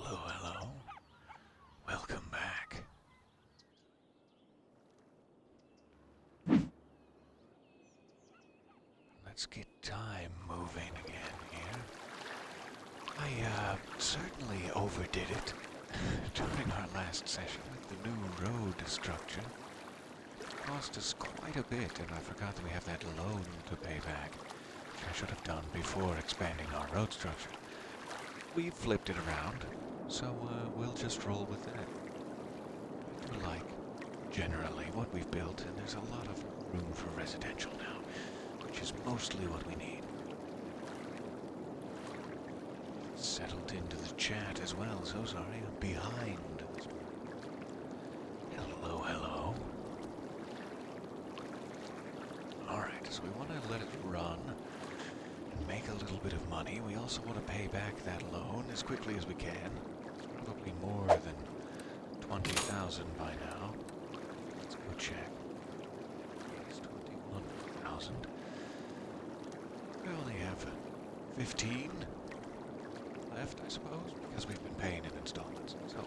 Hello, hello. Welcome back. Let's get time moving again here. I certainly overdid it during our last session with the new road structure. It cost us quite a bit, and I forgot that we have that loan to pay back, which I should have done before expanding our road structure. We flipped it around, so we'll just roll with it. I do like, generally, what we've built, and there's a lot of room for residential now, which is mostly what we need. Settled into the chat as well, so sorry, I'm behind. Hello, hello. Alright, so we want to let it run and make a little bit of money. We also want to pay back that loan as quickly as we can. It's probably more than 20,000 by now. Let's go check. It's 21,000. We only have 15 left, I suppose, because we've been paying in installments. So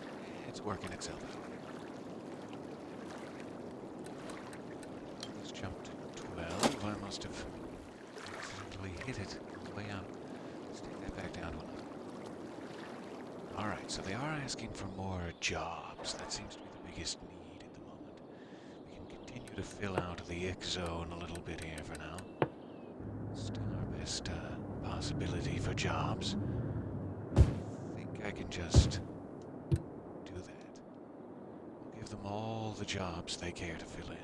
it's working itself out. Let's jump to 12. I must have accidentally hit it on the way out. Let's take that back down to 11. Alright, so they are asking for more jobs. That seems to be the biggest need at the moment. We can continue to fill out the X zone a little bit here for now. Still our best possibility for jobs. I think I can just do that. We'll give them all the jobs they care to fill in.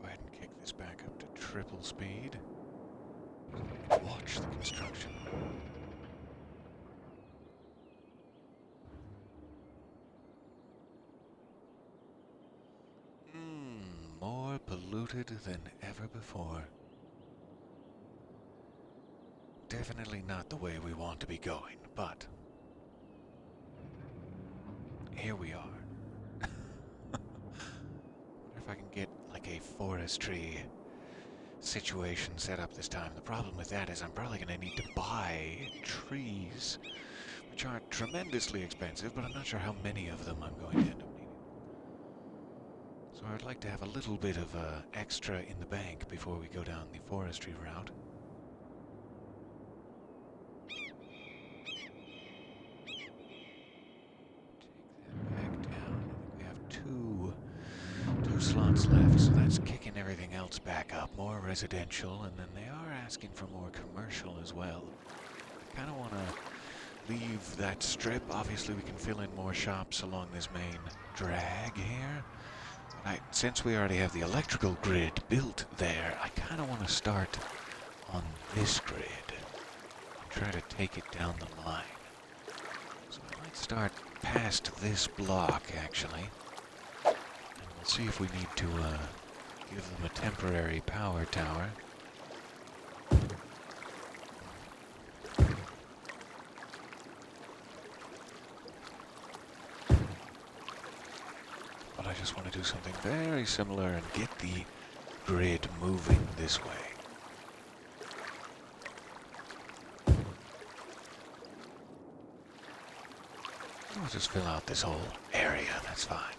Go ahead and kick this back up to triple speed. Watch the construction. More polluted than ever before. Definitely not the way we want to be going, but here we are. Wonder if I can get like a forestry situation set up this time. The problem with that is I'm probably going to need to buy trees, which aren't tremendously expensive, but I'm not sure how many of them I'm going to end up needing. So I'd like to have a little bit of extra in the bank before we go down the forestry route. Slots left, so that's kicking everything else back up. More residential, and then they are asking for more commercial as well. I kind of want to leave that strip. Obviously, we can fill in more shops along this main drag here. But since we already have the electrical grid built there, I kind of want to start on this grid and try to take it down the line. So I might start past this block, actually. We'll see if we need to give them a temporary power tower. But I just want to do something very similar and get the grid moving this way. We'll just fill out this whole area, that's fine.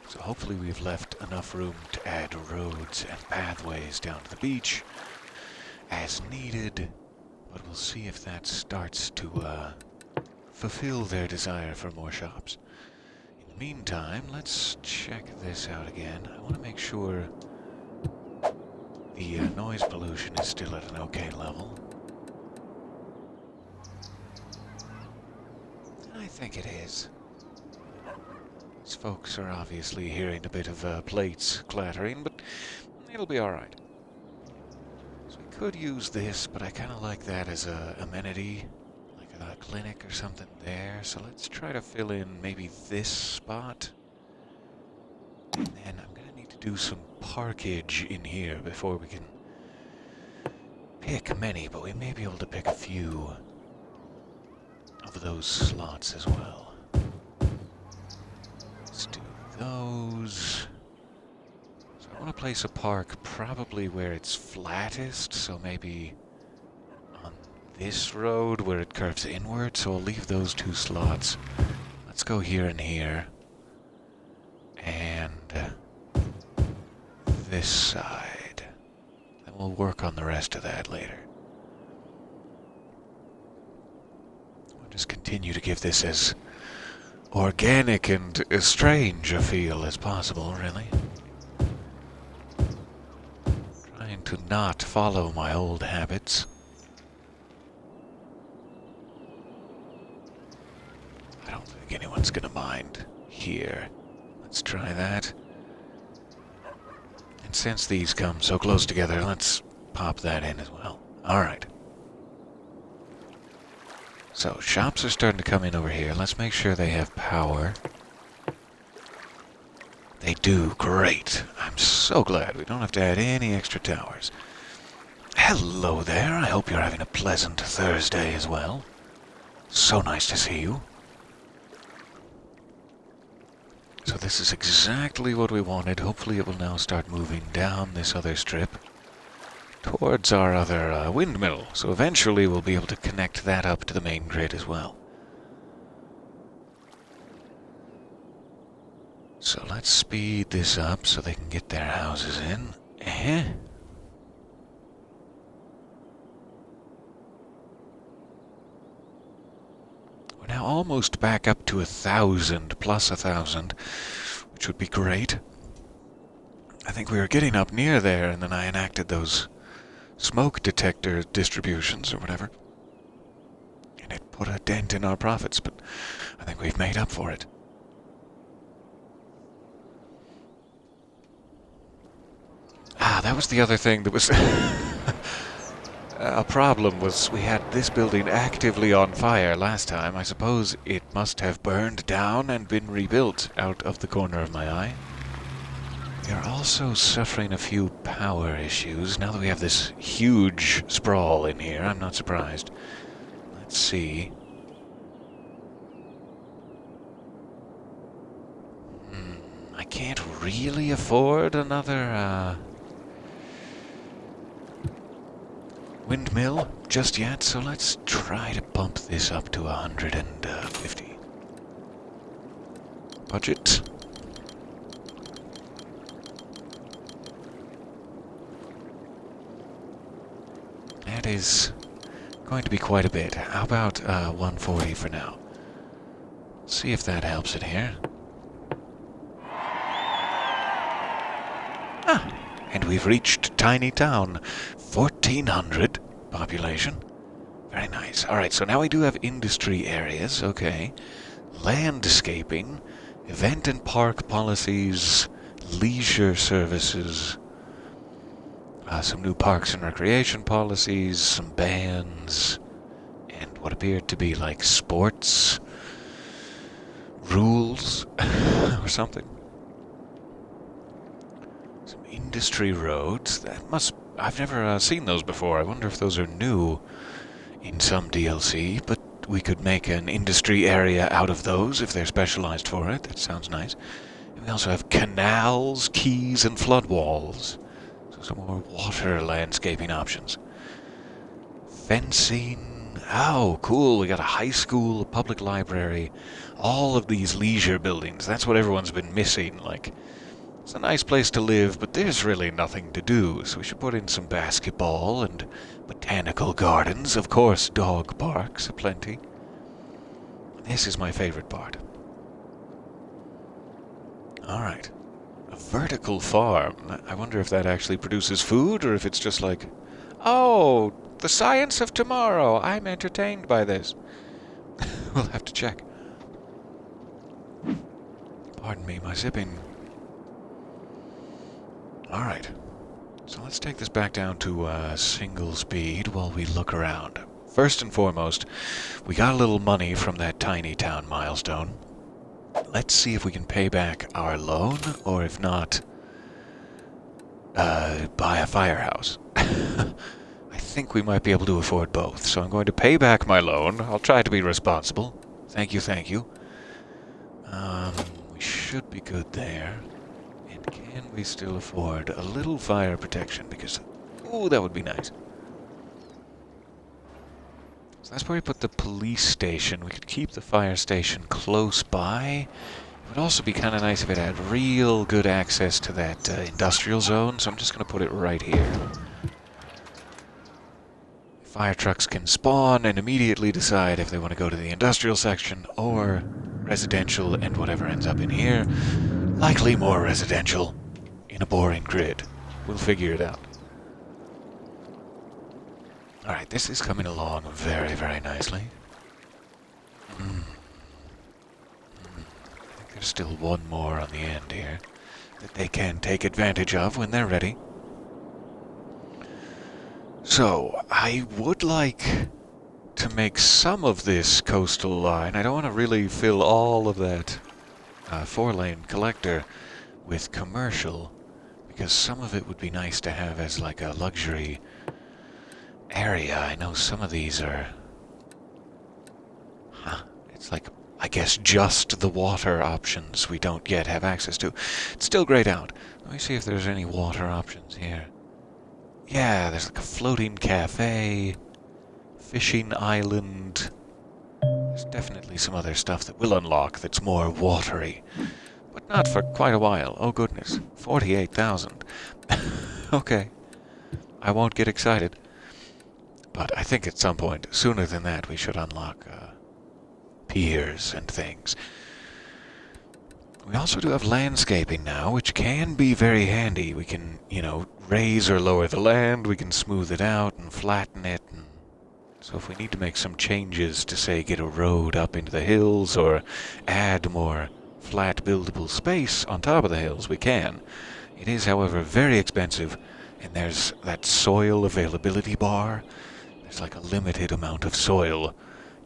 So hopefully we've left enough room to add roads and pathways down to the beach as needed, but we'll see if that starts to fulfill their desire for more shops. In the meantime, let's check this out again. I want to make sure the noise pollution is still at an okay level. I think it is. These folks are obviously hearing a bit of plates clattering, but it'll be alright. So we could use this, but I kind of like that as a amenity, like a clinic or something there. So let's try to fill in maybe this spot. And then I'm going to need to do some parkage in here before we can pick many, but we may be able to pick a few of those slots as well. Let's do those. place a park probably where it's flattest, so maybe on this road where it curves inward, so I'll leave those 2 slots. Let's go here and here. And this side. Then we'll work on the rest of that later. We'll just continue to give this as organic and as strange a feel as possible, really. Trying to not follow my old habits. I don't think anyone's gonna mind here. Let's try that. And since these come so close together, let's pop that in as well. Alright. So, shops are starting to come in over here. Let's make sure they have power. They do. Great. I'm so glad we don't have to add any extra towers. Hello there. I hope you're having a pleasant Thursday as well. So nice to see you. So this is exactly what we wanted. Hopefully it will now start moving down this other strip towards our other windmill. So eventually we'll be able to connect that up to the main grid as well. So let's speed this up so they can get their houses in. We're now almost back up to 1,000 plus 1,000, which would be great. I think we were getting up near there, and then I enacted those smoke detector distributions or whatever. And it put a dent in our profits, but I think we've made up for it. That was the other thing that was a problem, was we had this building actively on fire last time. I suppose it must have burned down and been rebuilt out of the corner of my eye. We are also suffering a few power issues. Now that we have this huge sprawl in here, I'm not surprised. Let's see. I can't really afford another windmill just yet, so let's try to bump this up to 150. Budget. That is going to be quite a bit. How about 140 for now? See if that helps it here. And we've reached Tiny Town. 1,400 population. Very nice. Alright, so now we do have industry areas. Okay. Landscaping. Event and park policies. Leisure services. Some new parks and recreation policies. Some bans. And what appeared to be like sports rules or something. Industry roads. I've never seen those before. I wonder if those are new in some DLC, but we could make an industry area out of those if they're specialized for it. That sounds nice. And we also have canals, quays, and flood walls. So some more water landscaping options. Fencing. Oh, cool. We got a high school, a public library, all of these leisure buildings. That's what everyone's been missing. Like, it's a nice place to live, but there's really nothing to do, so we should put in some basketball and botanical gardens. Of course, dog parks aplenty. This is my favorite part. Alright. A vertical farm. I wonder if that actually produces food, or if it's just like, oh, the science of tomorrow. I'm entertained by this. We'll have to check. Pardon me, my zipping. Alright, so let's take this back down to single speed while we look around. First and foremost, we got a little money from that Tiny Town milestone. Let's see if we can pay back our loan, or if not, buy a firehouse. I think we might be able to afford both, so I'm going to pay back my loan. I'll try to be responsible. Thank you, thank you. We should be good there. Can we still afford a little fire protection? Because, ooh, that would be nice. So that's where we put the police station. We could keep the fire station close by. It would also be kind of nice if it had real good access to that industrial zone, so I'm just going to put it right here. Fire trucks can spawn and immediately decide if they want to go to the industrial section or residential, and whatever ends up in here. Likely more residential in a boring grid. We'll figure it out. Alright, this is coming along very, very nicely. I think there's still one more on the end here that they can take advantage of when they're ready. So, I would like to make some of this coastal line. I don't want to really fill all of that 4-lane collector with commercial, because some of it would be nice to have as like a luxury area. I know some of these are... it's like, I guess, just the water options we don't yet have access to. It's still grayed out. Let me see if there's any water options here. Yeah, there's like a floating cafe, fishing island. There's definitely some other stuff that will unlock that's more watery. But not for quite a while. Oh goodness, 48,000. Okay, I won't get excited. But I think at some point, sooner than that, we should unlock piers and things. We also do have landscaping now, which can be very handy. We can, you know, raise or lower the land, we can smooth it out and flatten it. And so if we need to make some changes to, say, get a road up into the hills or add more flat buildable space on top of the hills, we can. It is, however, very expensive, and there's that soil availability bar. There's like a limited amount of soil.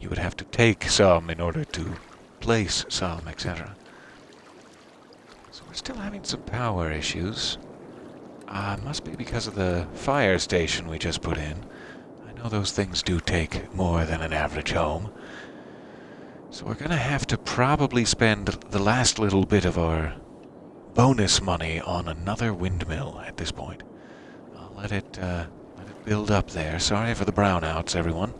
You would have to take some in order to place some, etc. So we're still having some power issues. Must be because of the fire station we just put in. I know those things do take more than an average home. So we're going to have to probably spend the last little bit of our bonus money on another windmill at this point. I'll let it build up there. Sorry for the brownouts, everyone.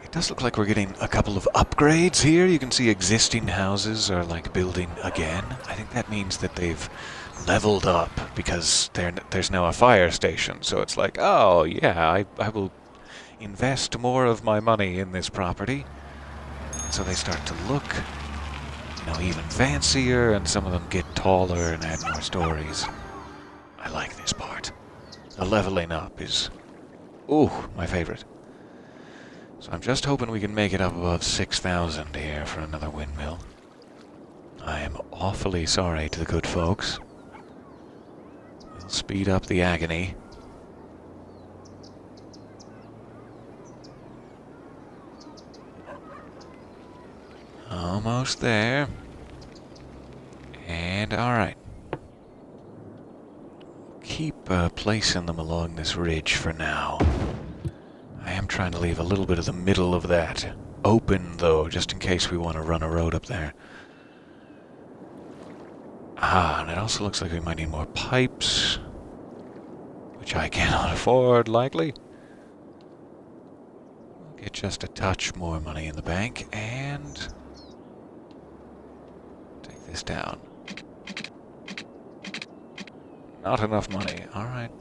It does look like we're getting a couple of upgrades here. You can see existing houses are like building again. I think that means that they've leveled up because there's now a fire station. So it's like, oh yeah, I will invest more of my money in this property. And so they start to look, you know, even fancier, and some of them get taller and add more stories. I like this part. The leveling up is, ooh, my favorite. So I'm just hoping we can make it up above 6,000 here for another windmill. I am awfully sorry to the good folks. We'll speed up the agony. Almost there. And alright. Keep placing them along this ridge for now. I am trying to leave a little bit of the middle of that open, though, just in case we want to run a road up there. And it also looks like we might need more pipes, which I cannot afford, likely. We'll get just a touch more money in the bank, and take this down. Not enough money. Alright.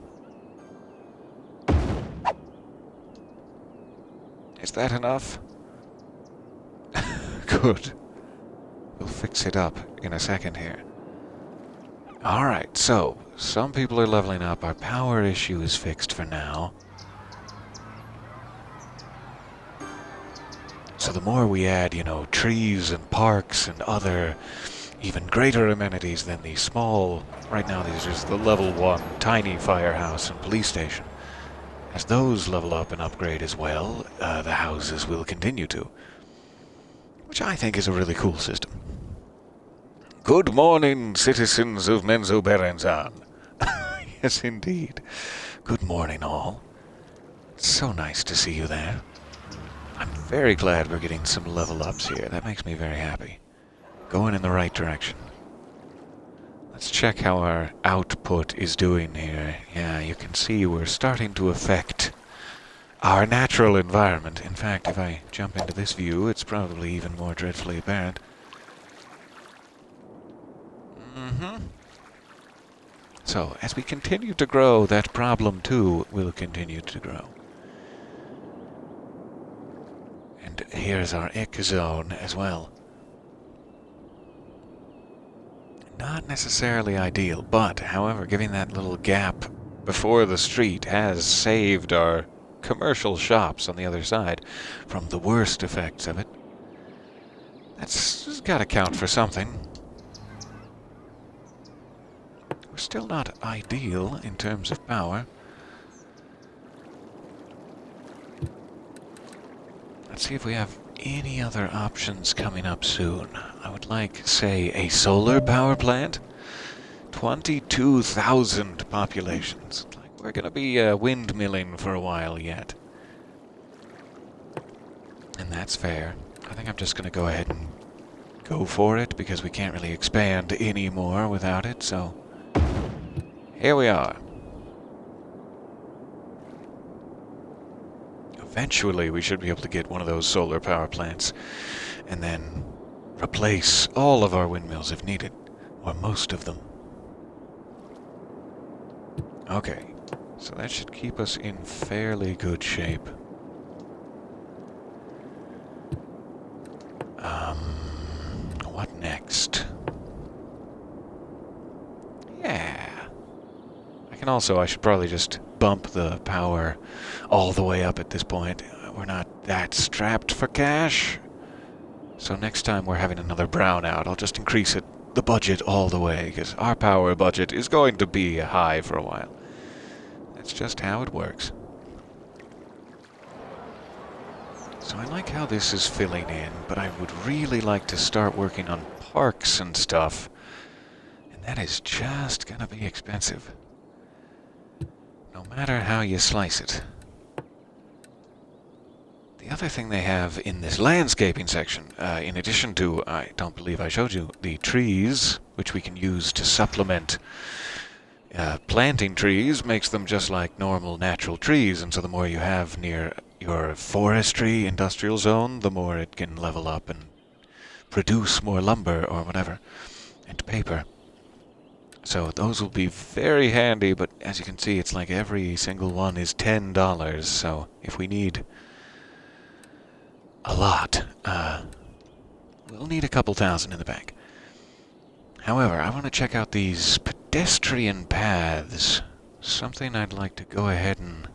Is that enough? Good. We'll fix it up in a second here. Alright, so some people are leveling up. Our power issue is fixed for now. So the more we add, you know, trees and parks and other even greater amenities than the small, right now these are just the level 1 tiny firehouse and police station. As those level up and upgrade as well, the houses will continue to. Which I think is a really cool system. Good morning, citizens of Menzoberranzan. Yes, indeed. Good morning, all. It's so nice to see you there. I'm very glad we're getting some level ups here. That makes me very happy. going in the right direction. Let's check how our output is doing here. Yeah, you can see we're starting to affect our natural environment. In fact, if I jump into this view, it's probably even more dreadfully apparent. So, as we continue to grow, that problem too will continue to grow. And here's our ick zone as well. Not necessarily ideal, but, however, giving that little gap before the street has saved our commercial shops on the other side from the worst effects of it. That's got to count for something. We're still not ideal in terms of power. Let's see if we have any other options coming up soon. I would like, say, a solar power plant. 22,000 populations. Like we're going to be windmilling for a while yet. And that's fair. I think I'm just going to go ahead and go for it because we can't really expand anymore without it, so here we are. Eventually, we should be able to get one of those solar power plants and then replace all of our windmills if needed, or most of them. Okay, so that should keep us in fairly good shape. What next? Yeah. I should probably just bump the power all the way up at this point. We're not that strapped for cash. So next time we're having another brownout, I'll just increase the budget all the way, because our power budget is going to be high for a while. That's just how it works. So I like how this is filling in, but I would really like to start working on parks and stuff. And that is just gonna be expensive. No matter how you slice it. The other thing they have in this landscaping section, in addition to, I don't believe I showed you, the trees, which we can use to supplement planting trees, makes them just like normal natural trees, and so the more you have near your forestry industrial zone, the more it can level up and produce more lumber or whatever, and paper. So those will be very handy, but as you can see, it's like every single one is $10, so if we need a lot, we'll need a couple thousand in the bank. However, I want to check out these pedestrian paths. Something I'd like to go ahead and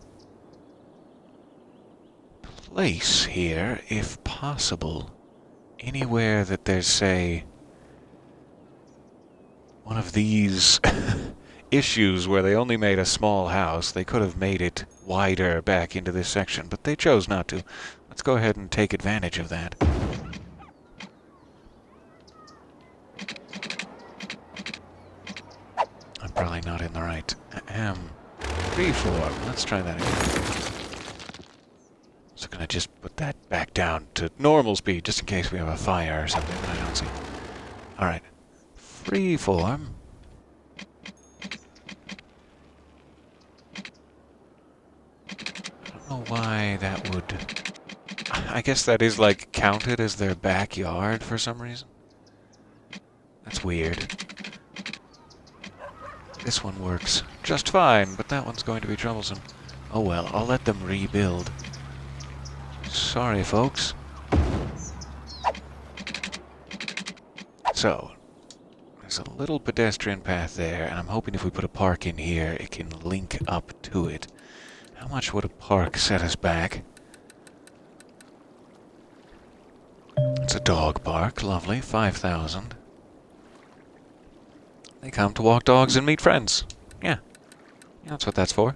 place here, if possible. Anywhere that there's, say, one of these issues where they only made a small house. They could have made it wider back into this section, but they chose not to. Let's go ahead and take advantage of that. I'm probably not in the right freeform. Let's try that again. So gonna just put that back down to normal speed, just in case we have a fire or something that I don't see. Alright. Freeform. I don't know why that would... I guess that is, like, counted as their backyard for some reason. That's weird. This one works just fine, but that one's going to be troublesome. Oh well, I'll let them rebuild. Sorry, folks. So, there's a little pedestrian path there, and I'm hoping if we put a park in here, it can link up to it. How much would a park set us back? It's a dog park, lovely, 5,000. They come to walk dogs and meet friends. Yeah, that's what that's for.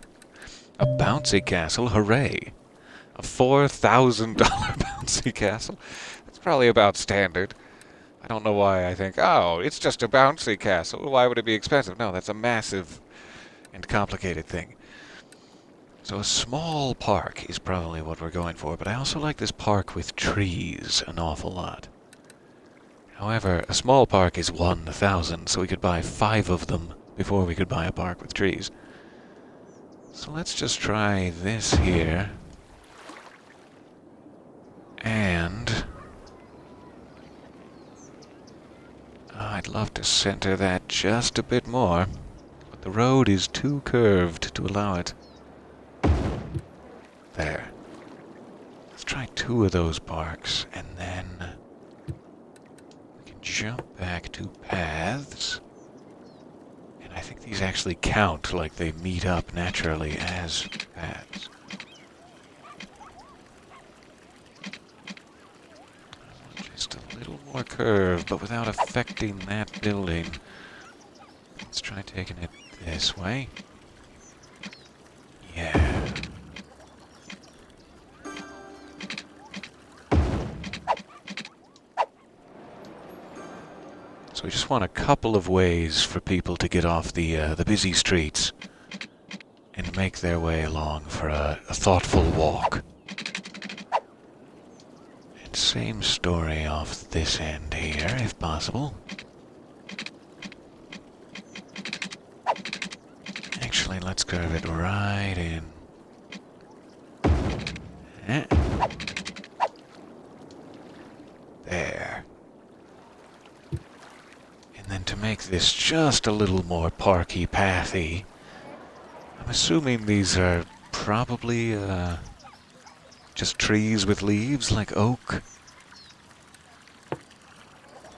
A bouncy castle, hooray. A $4,000 bouncy castle? That's probably about standard. I don't know why I think, oh, it's just a bouncy castle. Why would it be expensive? No, that's a massive and complicated thing. So a small park is probably what we're going for, but I also like this park with trees an awful lot. However, a small park is 1,000, so we could buy 5 of them before we could buy a park with trees. So let's just try this here. And I'd love to center that just a bit more, but the road is too curved to allow it. There. Let's try 2 of those parks, and then we can jump back to paths. And I think these actually count, like they meet up naturally as paths. Just a little more curve, but without affecting that building. Let's try taking it this way. Yeah. So we just want a couple of ways for people to get off the busy streets and make their way along for a thoughtful walk. And same story off this end here, if possible. Actually, let's curve it right in. There. And then to make this just a little more parky pathy, I'm assuming these are probably just trees with leaves like oak.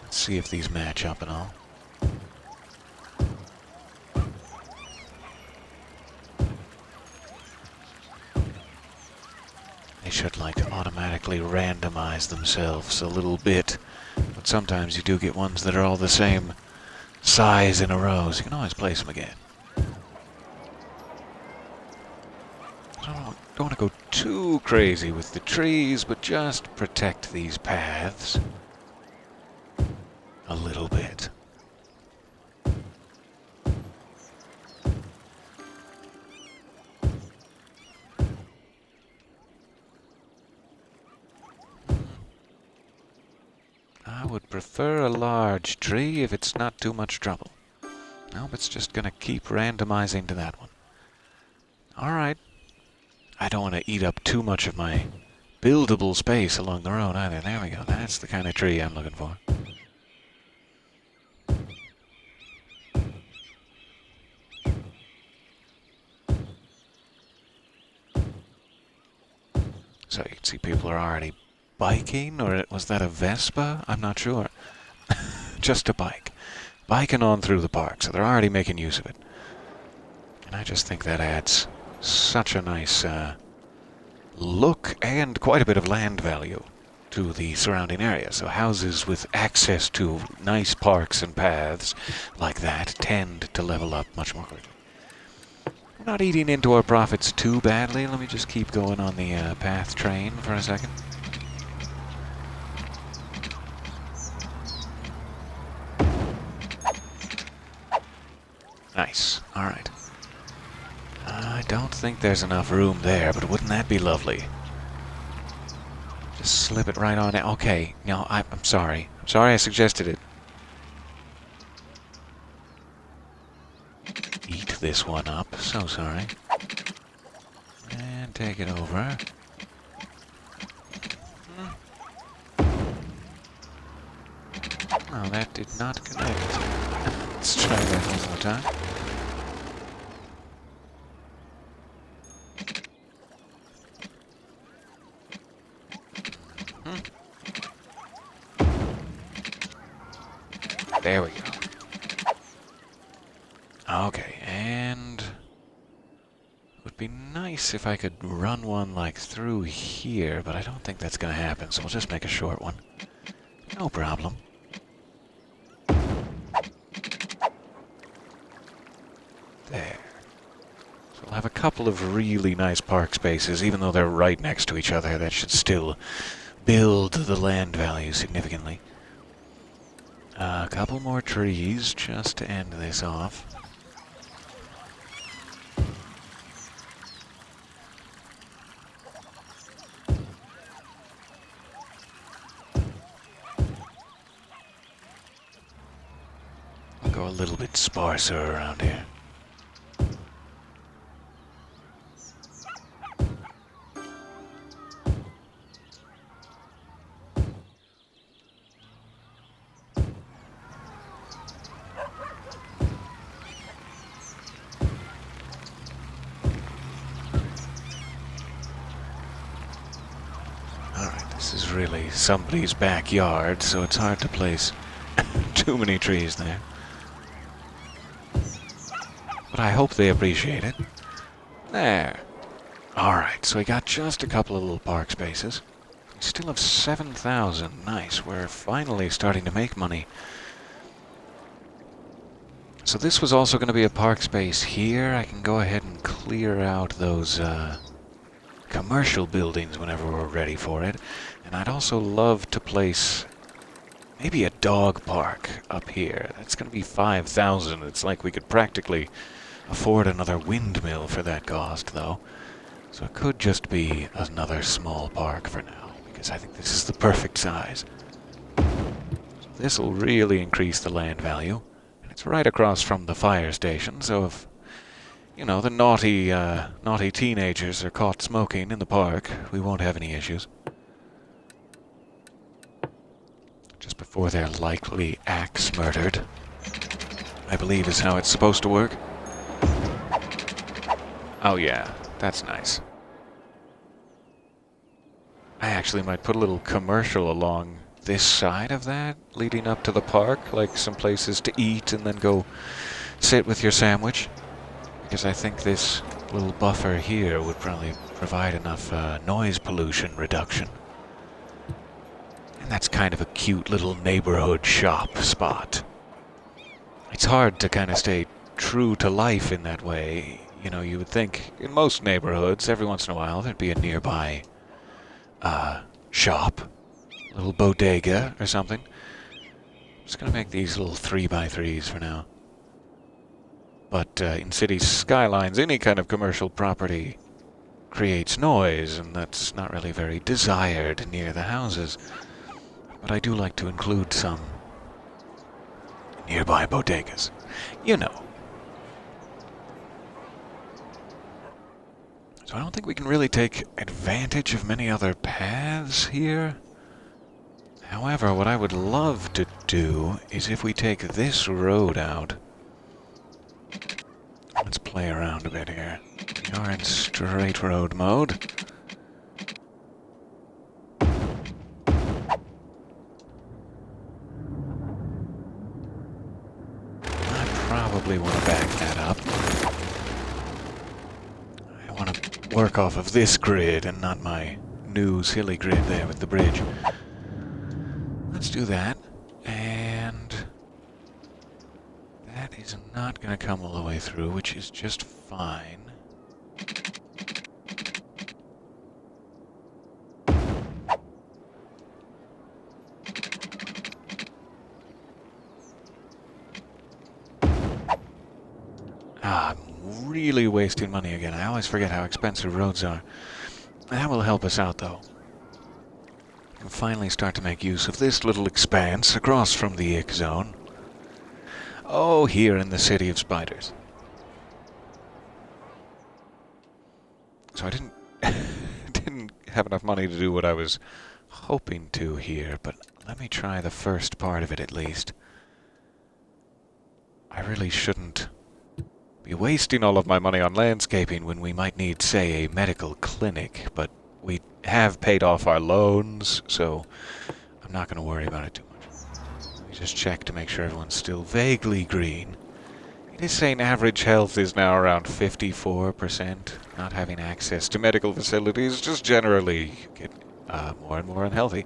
Let's see if these match up at all. They should like to automatically randomize themselves a little bit, but sometimes you do get ones that are all the same size in a row, so you can always place them again. Don't want to go too crazy with the trees, but just protect these paths a little bit. I would prefer a large tree if it's not too much trouble. Nope, it's just going to keep randomizing to that one. Alright. I don't want to eat up too much of my buildable space along the road either. There we go. That's the kind of tree I'm looking for. So you can see people are already biking, or was that a Vespa? I'm not sure. Just a bike. Biking on through the park, so they're already making use of it. And I just think that adds such a nice look and quite a bit of land value to the surrounding area. So houses with access to nice parks and paths like that tend to level up much more quickly. We're not eating into our profits too badly. Let me just keep going on the path train for a second. Nice. All right. I don't think there's enough room there, but wouldn't that be lovely? Just slip it right on it. Okay, no, I'm sorry. I'm sorry I suggested it. Eat this one up. So sorry. And take it over. Oh, that did not connect. Let's try that one more time. There we go. Okay, and it would be nice if I could run one like through here, but I don't think that's going to happen, so we'll just make a short one. No problem. There. So we'll have a couple of really nice park spaces, even though they're right next to each other. That should still build the land value significantly. A couple more trees just to end this off. Go a little bit sparser around here. This is really somebody's backyard, so it's hard to place too many trees there. But I hope they appreciate it. There. Alright, so we got just a couple of little park spaces. We still have 7,000. Nice, we're finally starting to make money. So this was also going to be a park space here. I can go ahead and clear out those commercial buildings whenever we're ready for it. And I'd also love to place maybe a dog park up here. That's going to be 5,000. It's like we could practically afford another windmill for that cost, though. So it could just be another small park for now, because I think this is the perfect size. So this will really increase the land value. And it's right across from the fire station, so if, you know, the naughty teenagers are caught smoking in the park, we won't have any issues. Just before they're likely axe murdered, I believe is how it's supposed to work. Oh yeah, that's nice. I actually might put a little commercial along this side of that, leading up to the park, like some places to eat and then go sit with your sandwich. Because I think this little buffer here would probably provide enough noise pollution reduction. And that's kind of a cute little neighborhood shop spot. It's hard to kind of stay true to life in that way. You know, you would think in most neighborhoods, every once in a while, there'd be a nearby shop, a little bodega or something. I'm just going to make these little 3x3s for now. But in city skylines, any kind of commercial property creates noise, and that's not really very desired near the houses. But I do like to include some nearby bodegas. You know. So I don't think we can really take advantage of many other paths here. However, what I would love to do is if we take this road out. Let's play around a bit here. We are in straight road mode. I probably want to back that up. I want to work off of this grid and not my new silly grid there with the bridge. Let's do that. And that is not going to come all the way through, which is just fine. I'm really wasting money again. I always forget how expensive roads are. That will help us out, though. We can finally start to make use of this little expanse across from the ick zone. Oh, here in the City of Spiders. So I didn't have enough money to do what I was hoping to here, but let me try the first part of it at least. I really shouldn't be wasting all of my money on landscaping when we might need, say, a medical clinic, but we have paid off our loans, so I'm not going to worry about it too much. Just check to make sure everyone's still vaguely green. It is saying average health is now around 54%. Not having access to medical facilities just generally get more and more unhealthy.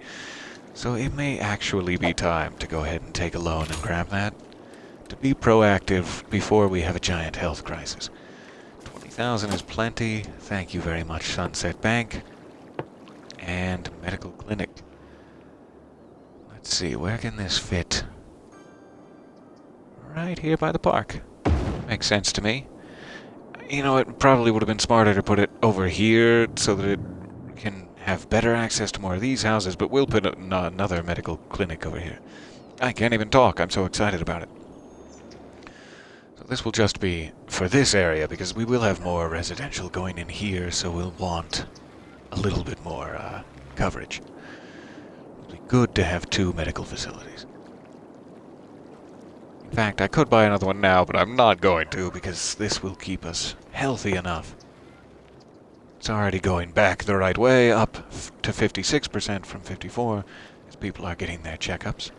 So it may actually be time to go ahead and take a loan and grab that. To be proactive before we have a giant health crisis. 20,000 is plenty. Thank you very much, Sunset Bank. And medical clinic. Let's see, where can this fit? Right here by the park. Makes sense to me. You know, it probably would have been smarter to put it over here so that it can have better access to more of these houses, but we'll put another medical clinic over here. I can't even talk, I'm so excited about it. So this will just be for this area, because we will have more residential going in here, so we'll want a little bit more coverage. It'll be good to have 2 medical facilities. In fact, I could buy another one now, but I'm not going to, because this will keep us healthy enough. It's already going back the right way, up to 56% from 54%, as people are getting their checkups.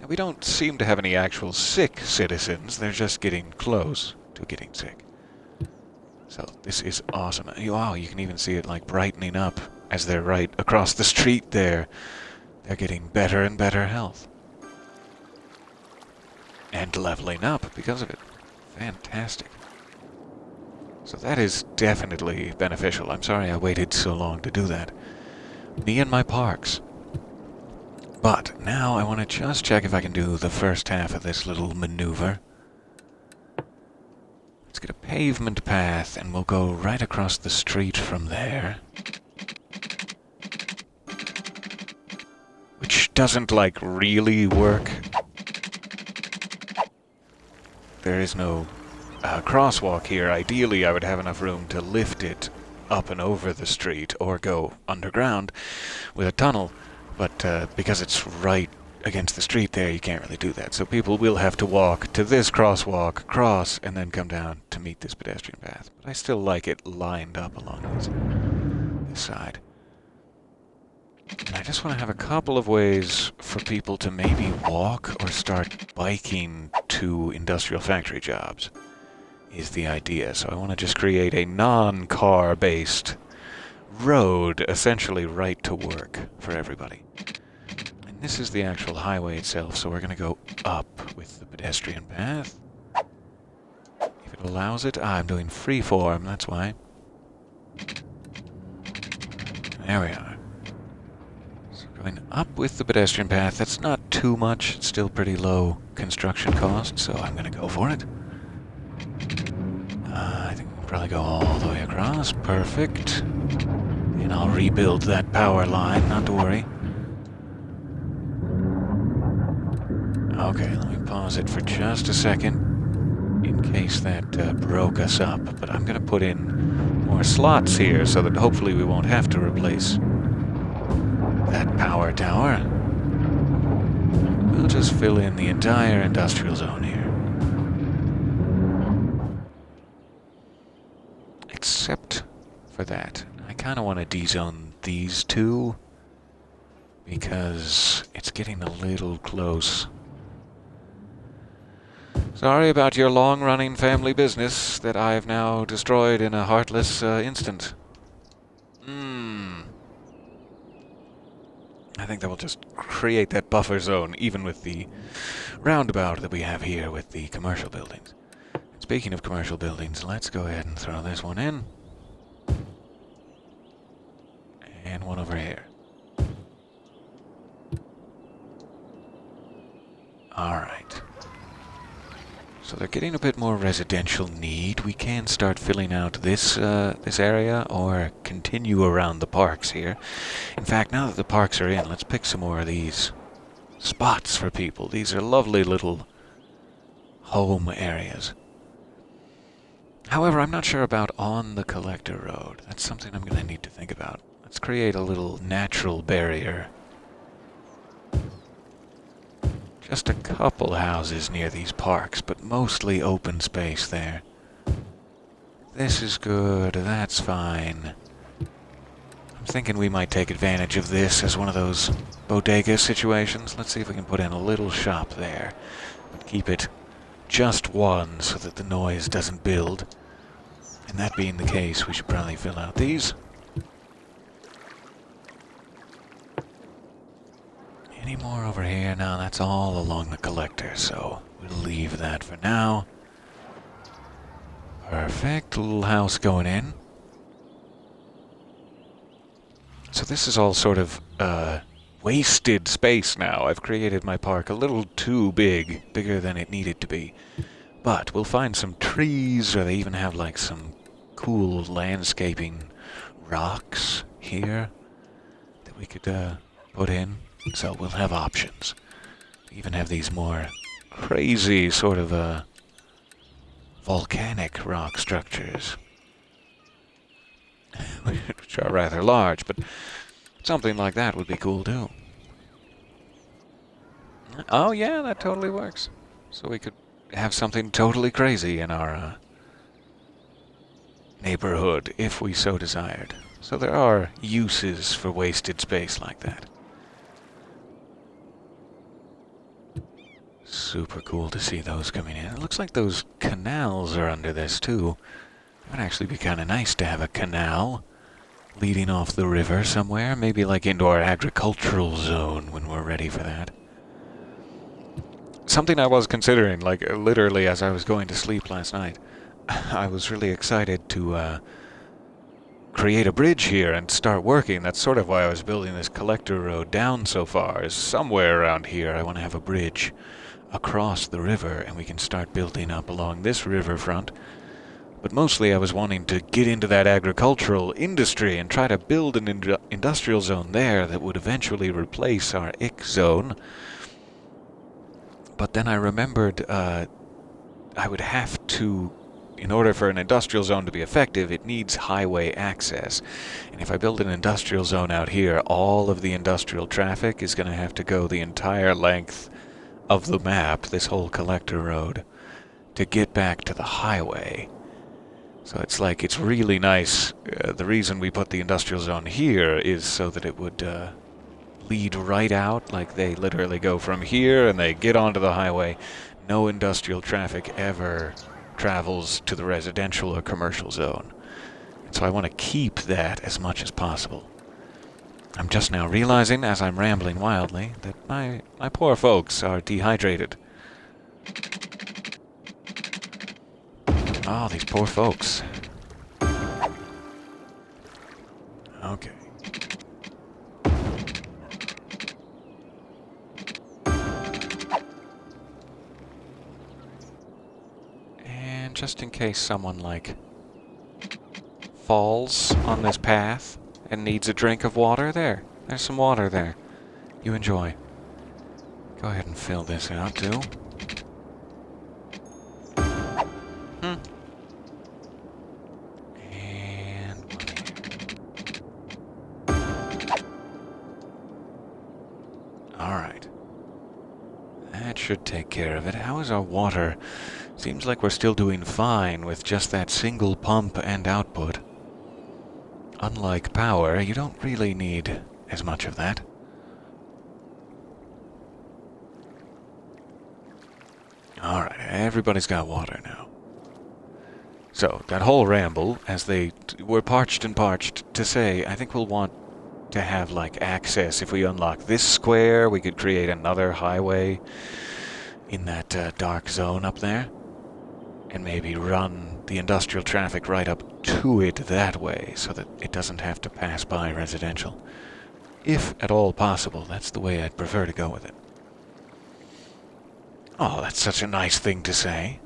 And we don't seem to have any actual sick citizens, they're just getting close to getting sick. So this is awesome. Wow, you can even see it like brightening up as they're right across the street there. They're getting better and better health. And leveling up because of it. Fantastic. So that is definitely beneficial. I'm sorry I waited so long to do that. Me and my parks. But now I want to just check if I can do the first half of this little maneuver. Let's get a pavement path and we'll go right across the street from there. Which doesn't, like, really work. There is no crosswalk here. Ideally, I would have enough room to lift it up and over the street or go underground with a tunnel. But because it's right against the street there, you can't really do that. So people will have to walk to this crosswalk, cross, and then come down to meet this pedestrian path. But I still like it lined up along this side. And I just want to have a couple of ways for people to maybe walk or start biking to industrial factory jobs, is the idea. So I want to just create a non-car based road, essentially right to work for everybody. And this is the actual highway itself, so we're going to go up with the pedestrian path. If it allows it, I'm doing freeform, that's why. There we are. So going up with the pedestrian path, that's not too much, it's still pretty low construction cost, so I'm going to go for it. I think we'll probably go all the way across, perfect. And I'll rebuild that power line, not to worry. Okay, let me pause it for just a second, in case that broke us up. But I'm going to put in more slots here, so that hopefully we won't have to replace that power tower. We'll just fill in the entire industrial zone here. Except for that. I kind of want to de-zone these two, because it's getting a little close. Sorry about your long-running family business that I've now destroyed in a heartless instant. I think that will just create that buffer zone, even with the roundabout that we have here with the commercial buildings. Speaking of commercial buildings, let's go ahead and throw this one in. And one over here. Alright. So they're getting a bit more residential need. We can start filling out this area or continue around the parks here. In fact, now that the parks are in, let's pick some more of these spots for people. These are lovely little home areas. However, I'm not sure about on the collector road. That's something I'm going to need to think about. Let's create a little natural barrier. Just a couple houses near these parks, but mostly open space there. This is good, that's fine. I'm thinking we might take advantage of this as one of those bodega situations. Let's see if we can put in a little shop there, but keep it just one so that the noise doesn't build. And that being the case, we should probably fill out these. Any more over here? No, that's all along the collector, so we'll leave that for now. Perfect, little house going in. So this is all sort of wasted space now. I've created my park a little too big, bigger than it needed to be. But we'll find some trees, or they even have like some cool landscaping rocks here that we could put in. So we'll have options. We even have these more crazy sort of volcanic rock structures, which are rather large, but something like that would be cool too. Oh yeah, that totally works. So we could have something totally crazy in our neighborhood if we so desired. So there are uses for wasted space like that. Super cool to see those coming in. It looks like those canals are under this too. It would actually be kind of nice to have a canal leading off the river somewhere, maybe like into our agricultural zone when we're ready for that. Something I was considering, like literally as I was going to sleep last night, I was really excited to create a bridge here and start working. That's sort of why I was building this collector road down so far, is somewhere around here I want to have a bridge across the river and we can start building up along this riverfront. But mostly I was wanting to get into that agricultural industry and try to build an industrial zone there that would eventually replace our ick zone. But then I remembered I would have to, in order for an industrial zone to be effective, it needs highway access. And if I build an industrial zone out here, all of the industrial traffic is going to have to go the entire length of the map, this whole collector road, to get back to the highway. So it's like, it's really nice. The reason we put the industrial zone here is so that it would lead right out, like they literally go from here and they get onto the highway. No industrial traffic ever travels to the residential or commercial zone. And so I want to keep that as much as possible. I'm just now realizing, as I'm rambling wildly, that my poor folks are dehydrated. Oh, these poor folks. Okay. And just in case someone, like, falls on this path and needs a drink of water, there's some water there. You enjoy. Go ahead and fill this out, too. Alright. That should take care of it. How is our water? Seems like we're still doing fine with just that single pump and output. Unlike power, you don't really need as much of that. Alright, everybody's got water now. So, that whole ramble, as they were parched and parched, to say, I think we'll want to have, like, access. If we unlock this square, we could create another highway in that dark zone up there, and maybe run the industrial traffic right up to it that way, so that it doesn't have to pass by residential. If at all possible, that's the way I'd prefer to go with it. Oh, that's such a nice thing to say.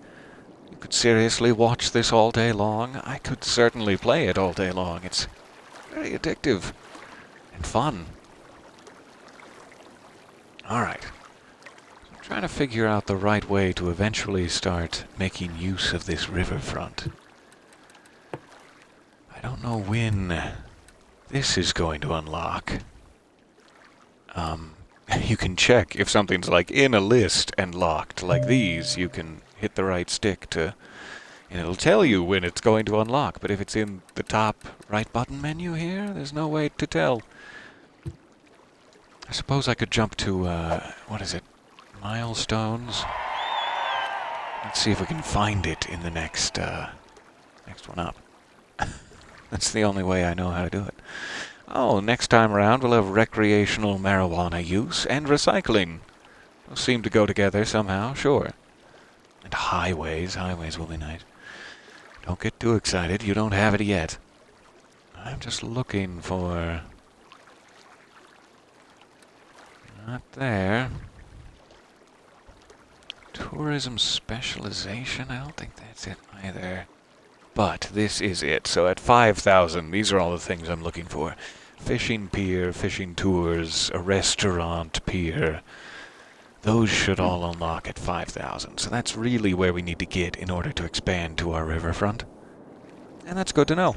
You could seriously watch this all day long. I could certainly play it all day long. It's very addictive and fun. Alright. I'm trying to figure out the right way to eventually start making use of this riverfront. I don't know when this is going to unlock. You can check if something's like in a list and locked like these. You can hit the right stick to, and it'll tell you when it's going to unlock. But if it's in the top right button menu here, there's no way to tell. I suppose I could jump to, what is it? Milestones? Let's see if we can find it in the next one up. That's the only way I know how to do it. Oh, next time around we'll have recreational marijuana use and recycling. Those seem to go together somehow, sure. And highways will be nice. Don't get too excited, you don't have it yet. I'm just looking for... Not there. Tourism specialization? I don't think that's it either. But this is it. So at 5,000, these are all the things I'm looking for. Fishing pier, fishing tours, a restaurant pier, those should all unlock at 5,000. So that's really where we need to get in order to expand to our riverfront. And that's good to know.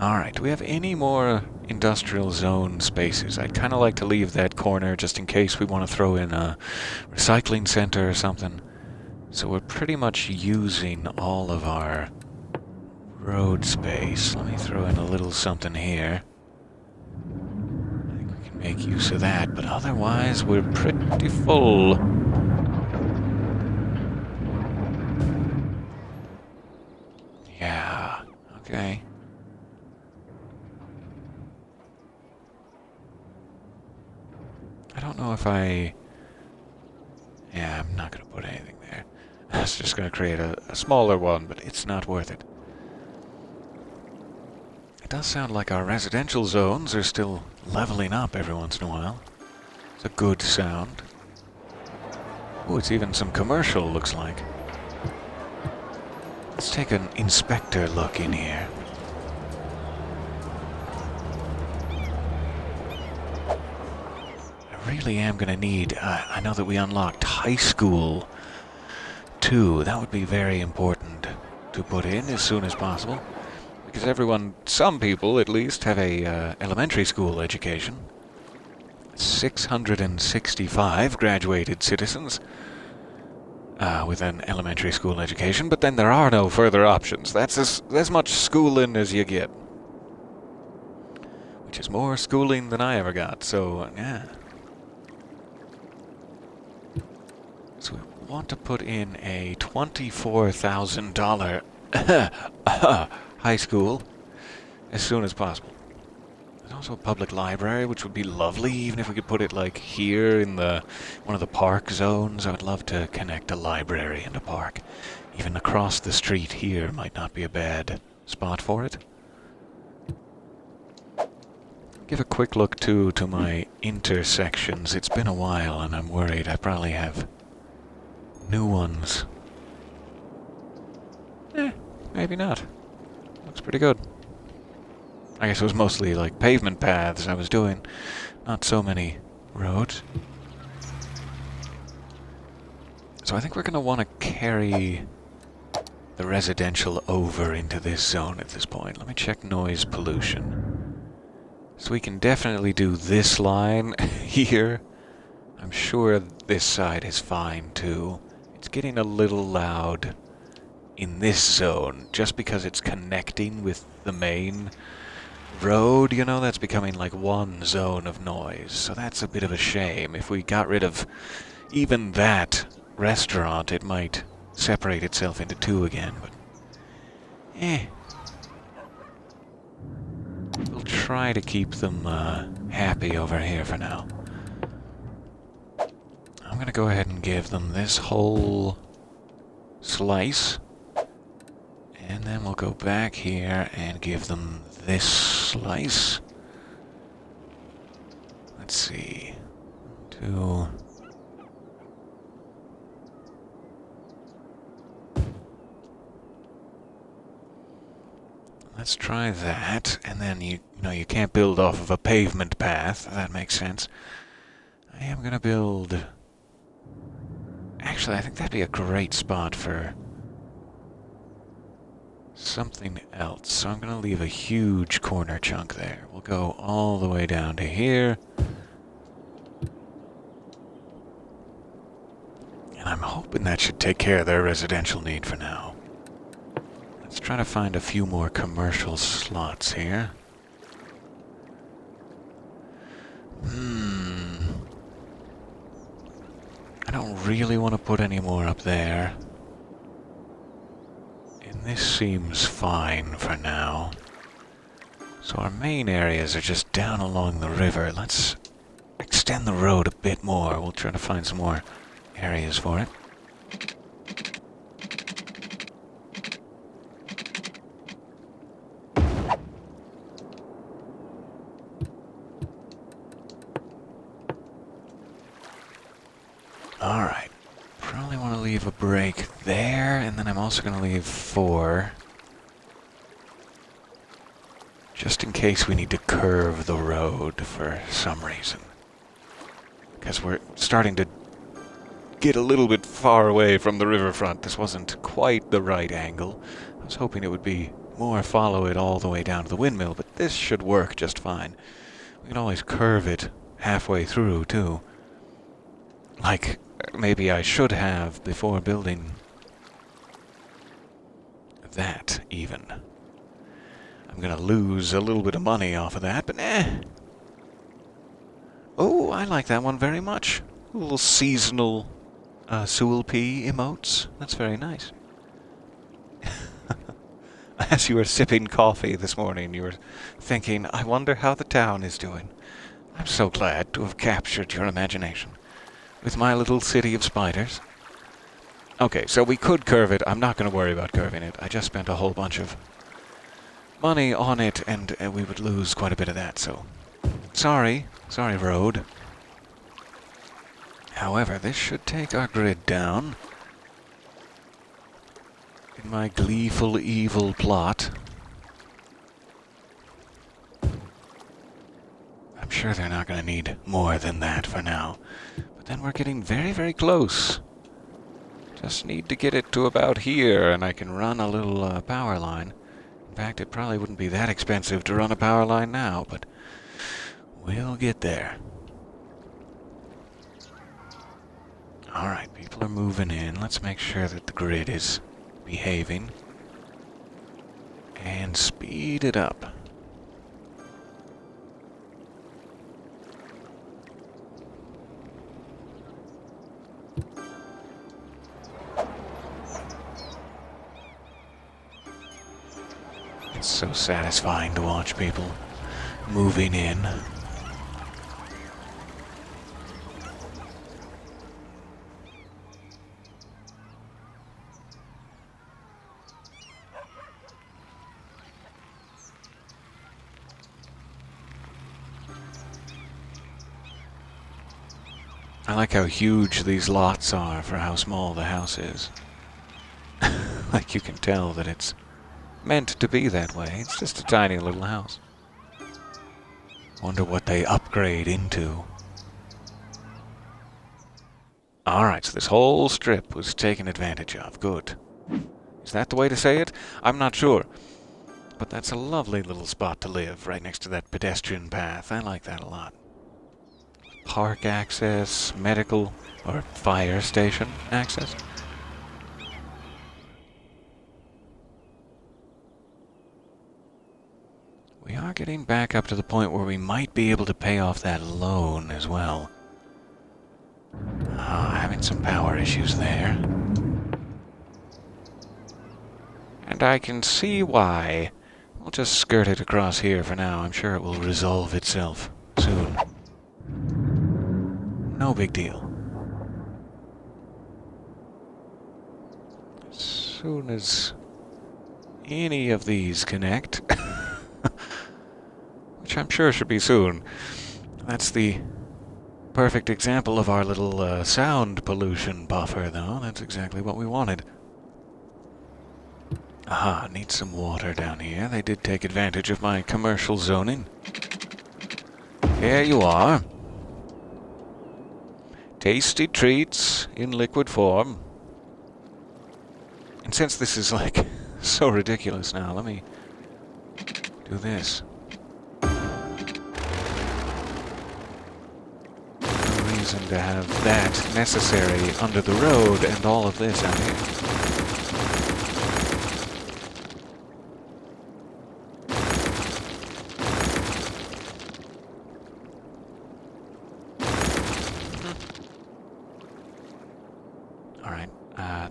Alright, do we have any more industrial zone spaces? I'd kind of like to leave that corner just in case we want to throw in a recycling center or something. So we're pretty much using all of our road space. Let me throw in a little something here. I think we can make use of that, but otherwise we're pretty full. Yeah, okay. I don't know if I... Yeah, I'm not going to put anything there. I was just going to create a smaller one, but it's not worth it. It does sound like our residential zones are still leveling up every once in a while. It's a good sound. Oh, it's even some commercial, looks like. Let's take an inspector look in here. I really am going to need... I know that we unlocked high school, too. That would be very important to put in as soon as possible. Because everyone, some people at least, have a elementary school education. 665 graduated citizens with an elementary school education, but then there are no further options. That's as much schooling as you get. Which is more schooling than I ever got, so yeah. So we want to put in a $24,000 high school as soon as possible. There's also a public library, which would be lovely, even if we could put it like here in one of the park zones. I would love to connect a library and a park. Even across the street here might not be a bad spot for it. Give a quick look too to my intersections. It's been a while and I'm worried I probably have new ones. Maybe not. Looks pretty good. I guess it was mostly like pavement paths I was doing, not so many roads. So I think we're going to want to carry the residential over into this zone at this point. Let me check noise pollution. So we can definitely do this line here. I'm sure this side is fine too. It's getting a little loud in this zone just because it's connecting with the main road, you know, that's becoming like one zone of noise. So that's a bit of a shame. If we got rid of even that restaurant, it might separate itself into two again, but we'll try to keep them happy over here for now. I'm gonna go ahead and give them this whole slice, and then we'll go back here and give them this slice. Let's see. 2. Let's try that, and then you know you can't build off of a pavement path. That makes sense. I am gonna build. Actually, I think that'd be a great spot for something else. So I'm gonna leave a huge corner chunk there. We'll go all the way down to here. And I'm hoping that should take care of their residential need for now. Let's try to find a few more commercial slots here. I don't really want to put any more up there. And this seems fine for now. So our main areas are just down along the river. Let's extend the road a bit more. We'll try to find some more areas for it. Alright, probably want to leave a break there, and then I'm also going to leave 4. Just in case we need to curve the road for some reason. because we're starting to get a little bit far away from the riverfront. This wasn't quite the right angle. I was hoping it would be more follow it all the way down to the windmill, but this should work just fine. We can always curve it halfway through, too. Like, maybe I should have before building that, even. I'm gonna lose a little bit of money off of that, but Oh, I like that one very much. Little seasonal Sewell P emotes. That's very nice. As you were sipping coffee this morning, you were thinking, I wonder how the town is doing. I'm so glad to have captured your imagination with my little city of spiders. Okay, so we could curve it. I'm not going to worry about curving it. I just spent a whole bunch of money on it, and we would lose quite a bit of that, so... Sorry, road. However, this should take our grid down. In my gleeful evil plot. I'm sure they're not going to need more than that for now. But then we're getting very, very close. Just need to get it to about here, and I can run a little power line. In fact, it probably wouldn't be that expensive to run a power line now, but we'll get there. Alright, people are moving in. Let's make sure that the grid is behaving. And speed it up. It's so satisfying to watch people moving in. I like how huge these lots are for how small the house is. Like you can tell that it's meant to be that way. It's just a tiny little house. Wonder what they upgrade into. Alright, so this whole strip was taken advantage of. Good. Is that the way to say it? I'm not sure. But that's a lovely little spot to live, right next to that pedestrian path. I like that a lot. Park access, medical, or fire station access. We are getting back up to the point where we might be able to pay off that loan as well. Having some power issues there. And I can see why. We'll just skirt it across here for now. I'm sure it will resolve itself soon. No big deal. As soon as any of these connect, which I'm sure should be soon, that's the perfect example of our little sound pollution buffer, though. That's exactly what we wanted. Aha, need some water down here. They did take advantage of my commercial zoning. Here you are. Tasty treats in liquid form. And since this is, like, so ridiculous now, let me do this. No reason to have that necessary under the road and all of this out here.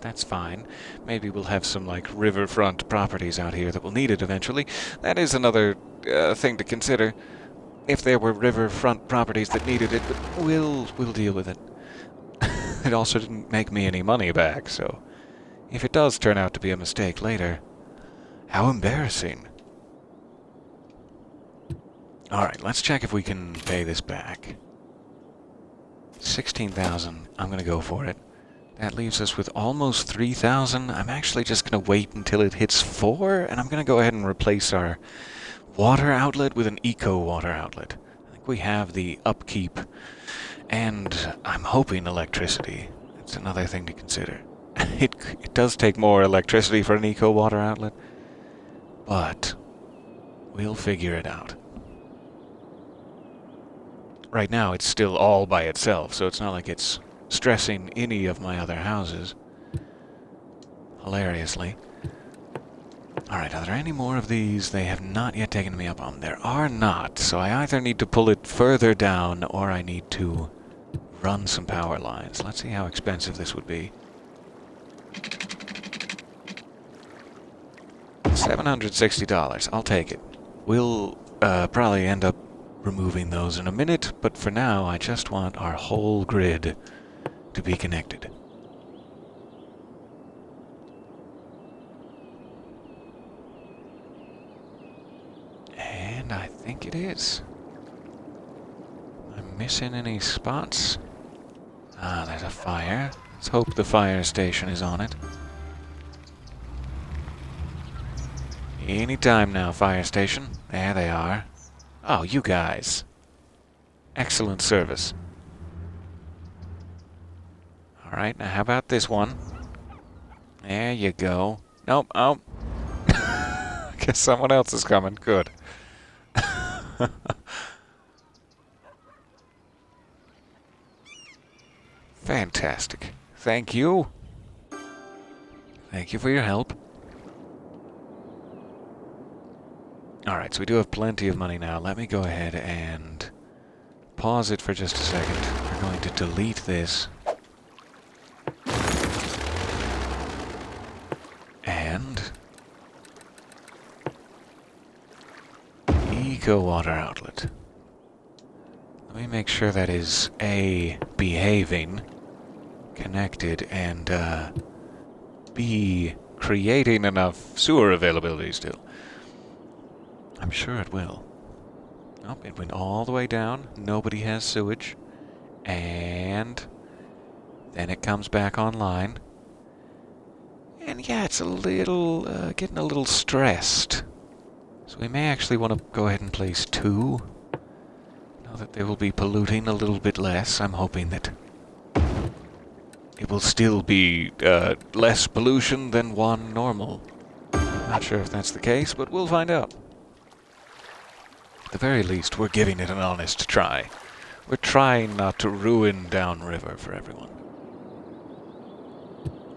That's fine. Maybe we'll have some, like, riverfront properties out here that will need it eventually. That is another thing to consider. If there were riverfront properties that needed it, but we'll deal with it. It also didn't make me any money back, so if it does turn out to be a mistake later, how embarrassing. Alright, let's check if we can pay this back. 16,000. I'm gonna go for it. That leaves us with almost 3,000. I'm actually just going to wait until it hits 4, and I'm going to go ahead and replace our water outlet with an eco water outlet. I think we have the upkeep And I'm hoping electricity. That's another thing to consider. It does take more electricity for an eco water outlet, but we'll figure it out. Right now it's still all by itself, so it's not like it's stressing any of my other houses. Hilariously. Alright, are there any more of these? They have not yet taken me up on. There are not, so I either need to pull it further down or I need to run some power lines. Let's see how expensive this would be. $760. I'll take it. We'll probably end up removing those in a minute, but for now I just want our whole grid to be connected. And I think it is. Am I missing any spots? Ah, there's a fire. Let's hope the fire station is on it. Any time now, fire station. There they are. Oh, you guys. Excellent service. Alright, now how about this one? There you go. Nope, oh. Guess someone else is coming. Good. Fantastic. Thank you. Thank you for your help. Alright, so we do have plenty of money now. Let me go ahead and pause it for just a second. We're going to delete this. And eco water outlet. Let me make sure that is A, behaving, connected, and B, creating enough sewer availability still. I'm sure it will. Nope, it went all the way down. Nobody has sewage. And then it comes back online. And yeah, it's a little, getting a little stressed. So we may actually want to go ahead and place 2. Now that they will be polluting a little bit less, I'm hoping that it will still be less pollution than 1 normal. Not sure if that's the case, but we'll find out. At the very least, we're giving it an honest try. We're trying not to ruin downriver for everyone.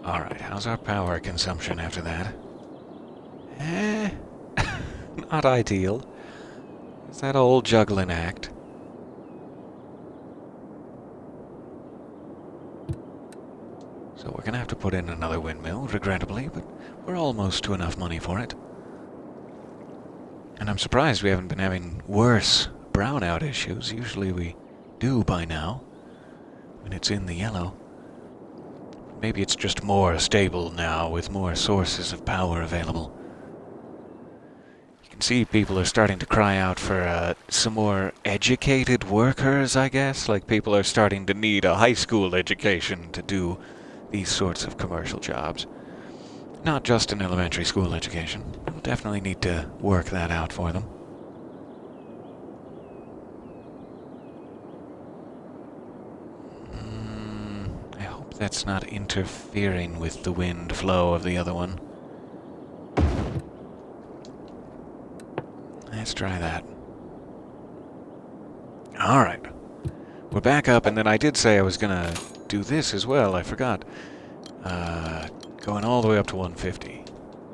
Alright, how's our power consumption after that? Not ideal. It's that old juggling act. So we're gonna have to put in another windmill, regrettably, but we're almost to enough money for it. And I'm surprised we haven't been having worse brownout issues. Usually we do by now, when it's in the yellow. Maybe it's just more stable now, with more sources of power available. You can see people are starting to cry out for some more educated workers, I guess. Like, people are starting to need a high school education to do these sorts of commercial jobs. Not just an elementary school education. We'll definitely need to work that out for them. I hope that's not interfering with the wind flow of the other one. Let's try that. Alright. We're back up, and then I did say I was gonna do this as well. I forgot. Going all the way up to 150.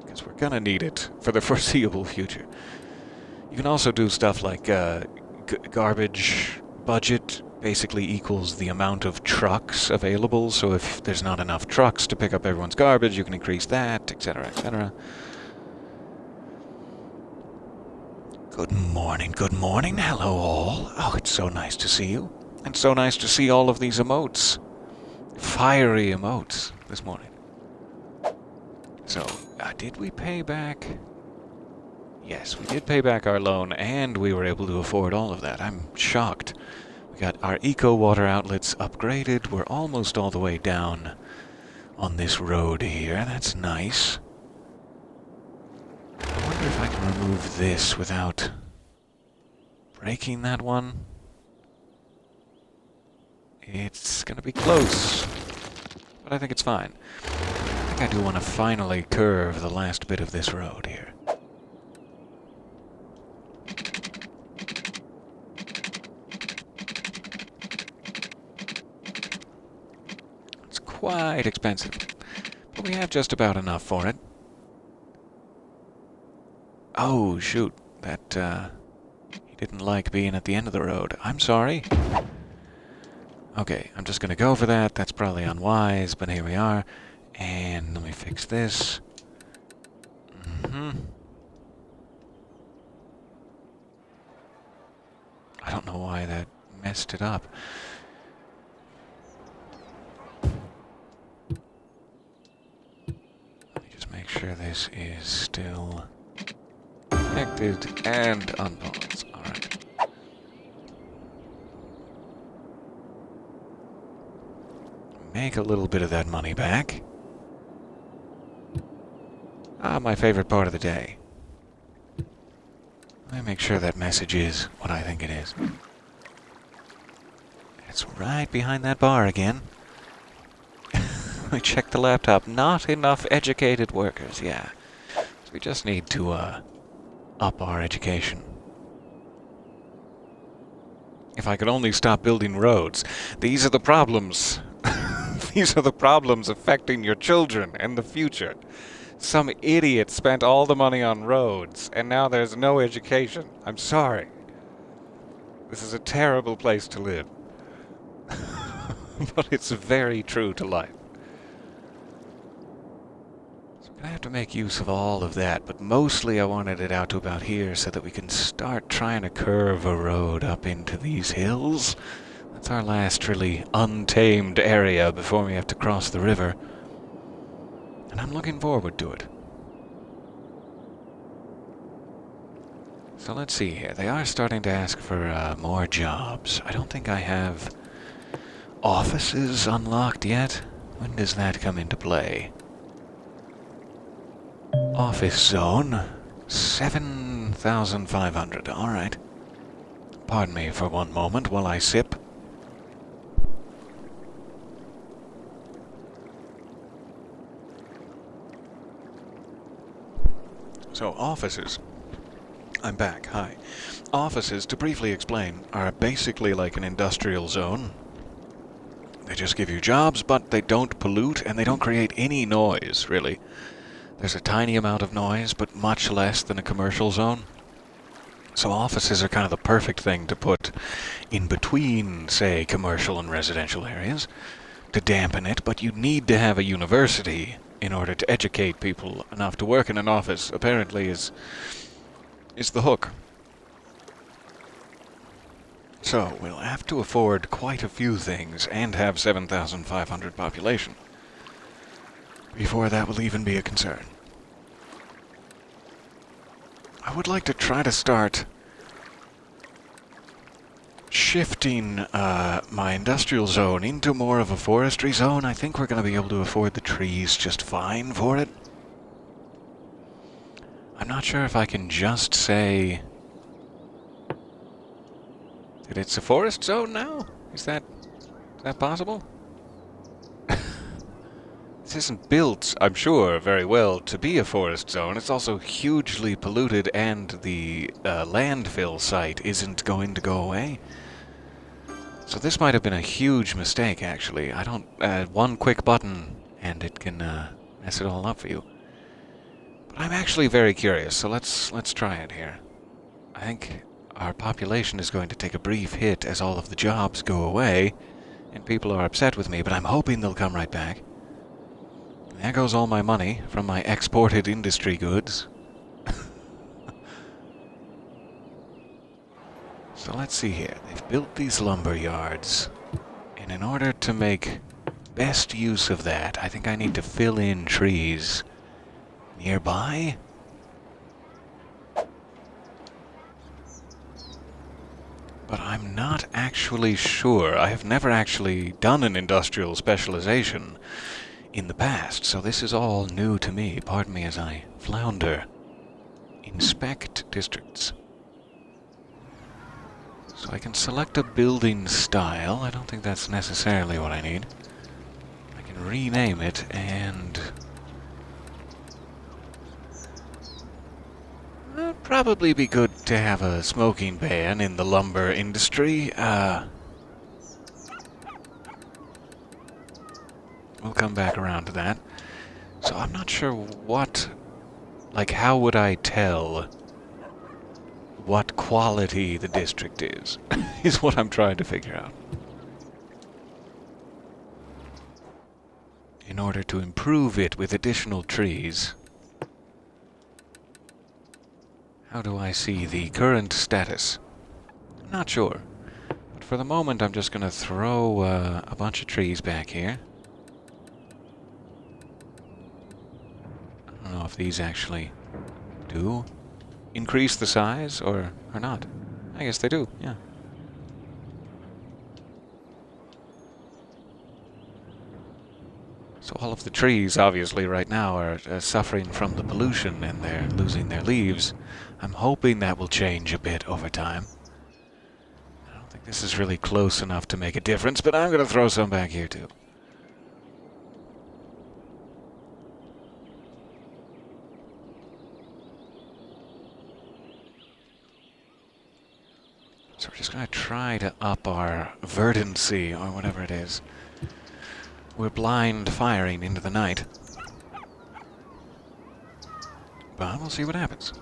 Because we're gonna need it for the foreseeable future. You can also do stuff like garbage budget basically equals the amount of trucks available. So if there's not enough trucks to pick up everyone's garbage, you can increase that, etc., etc. Good morning, hello all. Oh, it's so nice to see you. And so nice to see all of these emotes. Fiery emotes this morning. So, did we pay back? Yes, we did pay back our loan, and we were able to afford all of that. I'm shocked. We got our eco water outlets upgraded. We're almost all the way down on this road here. That's nice. I wonder if I can remove this without breaking that one. It's gonna be close, but I think it's fine. I think I do want to finally curve the last bit of this road here. It's quite expensive, but we have just about enough for it. Oh, shoot. He didn't like being at the end of the road. I'm sorry. Okay, I'm just gonna go for that. That's probably unwise, but here we are. And let me fix this. I don't know why that messed it up. Let me just make sure this is still connected and unpaused. Alright. Make a little bit of that money back. Ah, my favorite part of the day. Let me make sure that message is what I think it is. It's right behind that bar again. We checked the laptop. Not enough educated workers, yeah. So we just need to, up our education. If I could only stop building roads. These are the problems. These are the problems affecting your children and the future. Some idiot spent all the money on roads, and now there's no education. I'm sorry. This is a terrible place to live. But it's very true to life. So we're going to have to make use of all of that, but mostly I wanted it out to about here so that we can start trying to curve a road up into these hills. That's our last really untamed area before we have to cross the river. And I'm looking forward to it. So let's see here. They are starting to ask for more jobs. I don't think I have offices unlocked yet. When does that come into play? Office zone. 7,500. Alright. Pardon me for one moment while I sip. So, offices. I'm back, hi. Offices, to briefly explain, are basically like an industrial zone. They just give you jobs, but they don't pollute, and they don't create any noise, really. There's a tiny amount of noise, but much less than a commercial zone. So offices are kind of the perfect thing to put in between, say, commercial and residential areas, to dampen it, but you need to have a university in order to educate people enough to work in an office, apparently is the hook. So, we'll have to afford quite a few things and have 7,500 population before that will even be a concern. I would like to try to start shifting my industrial zone into more of a forestry zone. I think we're going to be able to afford the trees just fine for it. I'm not sure if I can just say that it's a forest zone now. Is that possible? This isn't built, I'm sure, very well to be a forest zone. It's also hugely polluted, and the landfill site isn't going to go away. So this might have been a huge mistake, actually. I don't... one quick button, and it can mess it all up for you. But I'm actually very curious, so let's try it here. I think our population is going to take a brief hit as all of the jobs go away, and people are upset with me, but I'm hoping they'll come right back. There goes all my money from my exported industry goods. So let's see here. They've built these lumber yards, and in order to make best use of that, I think I need to fill in trees nearby. But I'm not actually sure. I have never actually done an industrial specialization in the past, so this is all new to me. Pardon me as I flounder. Inspect districts. So I can select a building style. I don't think that's necessarily what I need. I can rename it and... it'd probably be good to have a smoking ban in the lumber industry. We'll come back around to that. So I'm not sure what... like, how would I tell what quality the district is? Is what I'm trying to figure out. In order to improve it with additional trees, how do I see the current status? I'm not sure. But for the moment, I'm just going to throw a bunch of trees back here. I don't know if these actually do increase the size or not. I guess they do, yeah. So all of the trees, obviously, right now are suffering from the pollution and they're losing their leaves. I'm hoping that will change a bit over time. I don't think this is really close enough to make a difference, but I'm going to throw some back here, too. So we're just going to try to up our verdancy, or whatever it is. We're blind firing into the night. But we'll see what happens.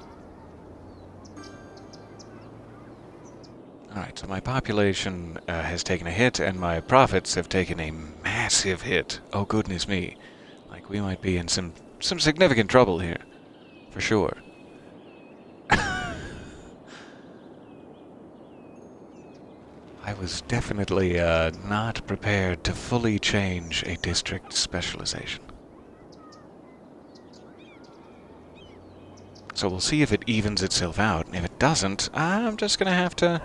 Alright, so my population has taken a hit, and my profits have taken a massive hit. Oh, goodness me. Like, we might be in some significant trouble here. For sure. I was definitely not prepared to fully change a district specialization. So we'll see if it evens itself out, and if it doesn't, I'm just going to have to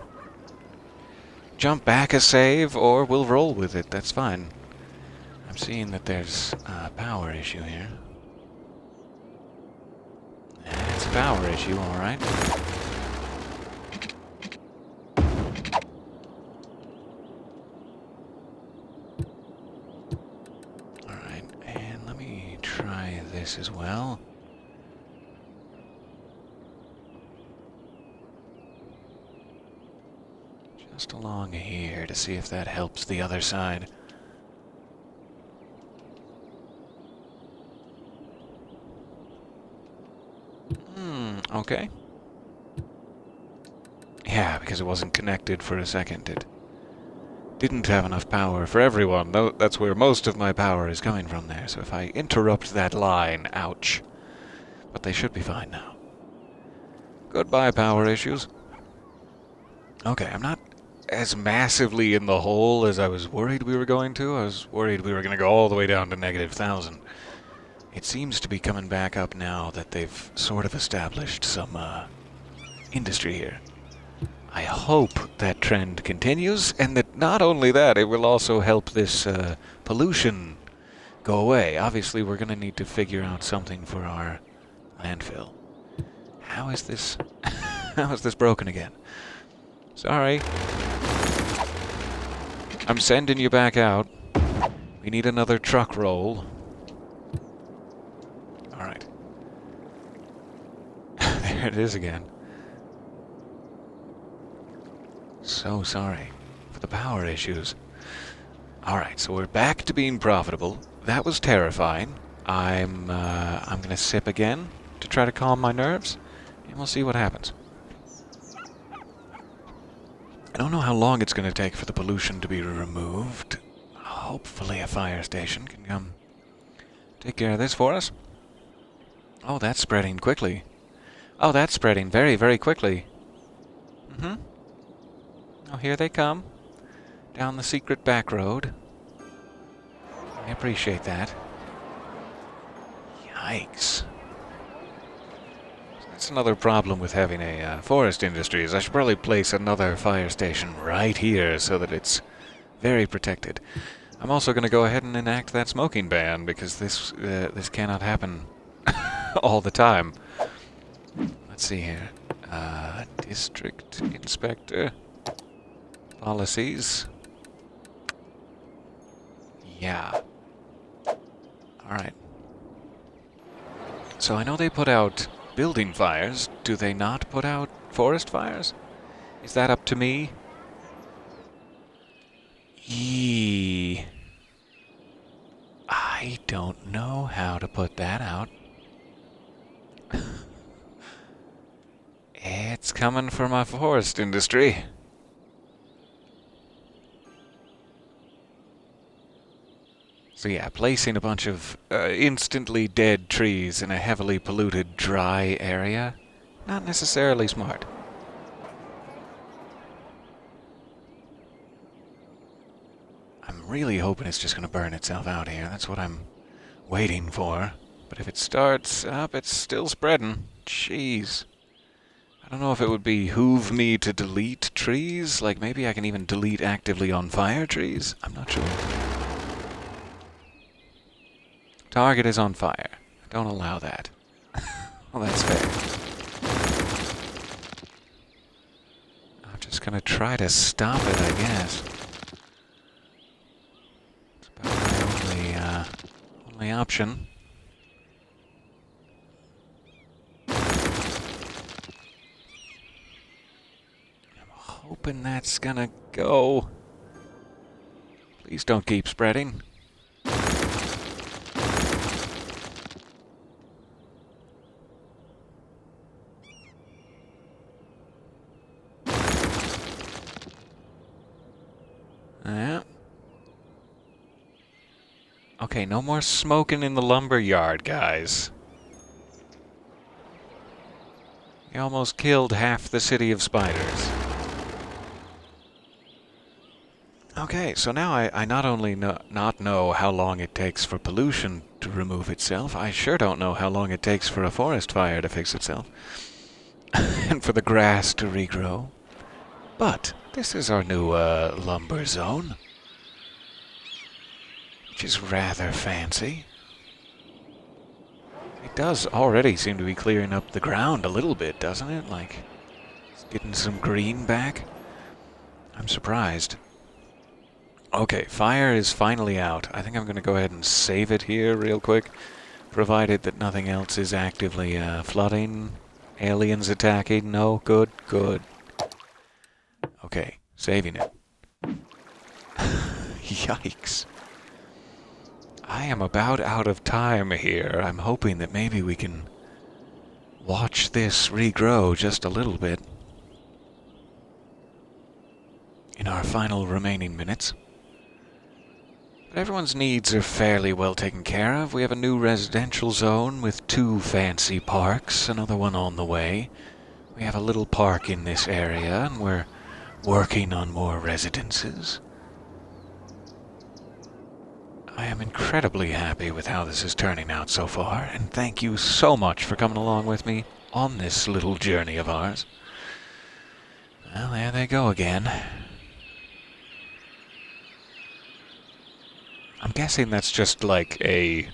jump back a save, or we'll roll with it. That's fine. I'm seeing that there's a power issue here. It's a power issue, all right. As well. Just along here to see if that helps the other side. Okay. Yeah, because it wasn't connected for a second. It didn't have enough power for everyone. That's where most of my power is coming from there. So if I interrupt that line, ouch. But they should be fine now. Goodbye, power issues. Okay, I'm not as massively in the hole as I was worried we were going to. I was worried we were going to go all the way down to -1,000. It seems to be coming back up now that they've sort of established some industry here. I hope that trend continues, and that not only that, it will also help this pollution go away. Obviously, we're going to need to figure out something for our landfill. How is this... how is this broken again? Sorry. I'm sending you back out. We need another truck roll. Alright. There it is again. So sorry for the power issues. Alright, so we're back to being profitable. That was terrifying. I'm gonna sip again to try to calm my nerves, and we'll see what happens. I don't know how long it's gonna take for the pollution to be removed. Hopefully a fire station can come take care of this for us. Oh, that's spreading quickly. Oh, that's spreading very, very quickly. Oh, here they come. Down the secret back road. I appreciate that. Yikes. That's another problem with having a forest industry, is I should probably place another fire station right here so that it's very protected. I'm also going to go ahead and enact that smoking ban, because this cannot happen all the time. Let's see here. District Inspector. policies. Yeah. Alright. So I know they put out building fires. Do they not put out forest fires? Is that up to me? I don't know how to put that out. It's coming for my forest industry. So yeah, placing a bunch of instantly dead trees in a heavily polluted, dry area, not necessarily smart. I'm really hoping it's just going to burn itself out here. That's what I'm waiting for. But if it starts up, it's still spreading. Jeez. I don't know if it would behoove me to delete trees. Like, maybe I can even delete actively on fire trees. I'm not sure. Target is on fire. Don't allow that. Well, that's fair. I'm just gonna try to stop it, I guess. It's about my only option. Hoping that's gonna go. Please don't keep spreading. Yeah. Okay, no more smoking in the lumber yard, guys. You almost killed half the city of spiders. Okay, so now I not only not know how long it takes for pollution to remove itself, I sure don't know how long it takes for a forest fire to fix itself. And for the grass to regrow. But this is our new lumber zone, which is rather fancy. It does already seem to be clearing up the ground a little bit, doesn't it? Like, it's getting some green back. I'm surprised. Okay, fire is finally out. I think I'm going to go ahead and save it here real quick, provided that nothing else is actively flooding, aliens attacking. No, good, good. Okay, saving it. Yikes. I am about out of time here. I'm hoping that maybe we can watch this regrow just a little bit in our final remaining minutes. But everyone's needs are fairly well taken care of. We have a new residential zone with 2 fancy parks, another one on the way. We have a little park in this area, and we're working on more residences. I am incredibly happy with how this is turning out so far, and thank you so much for coming along with me on this little journey of ours. Well, there they go again. I'm guessing that's just like a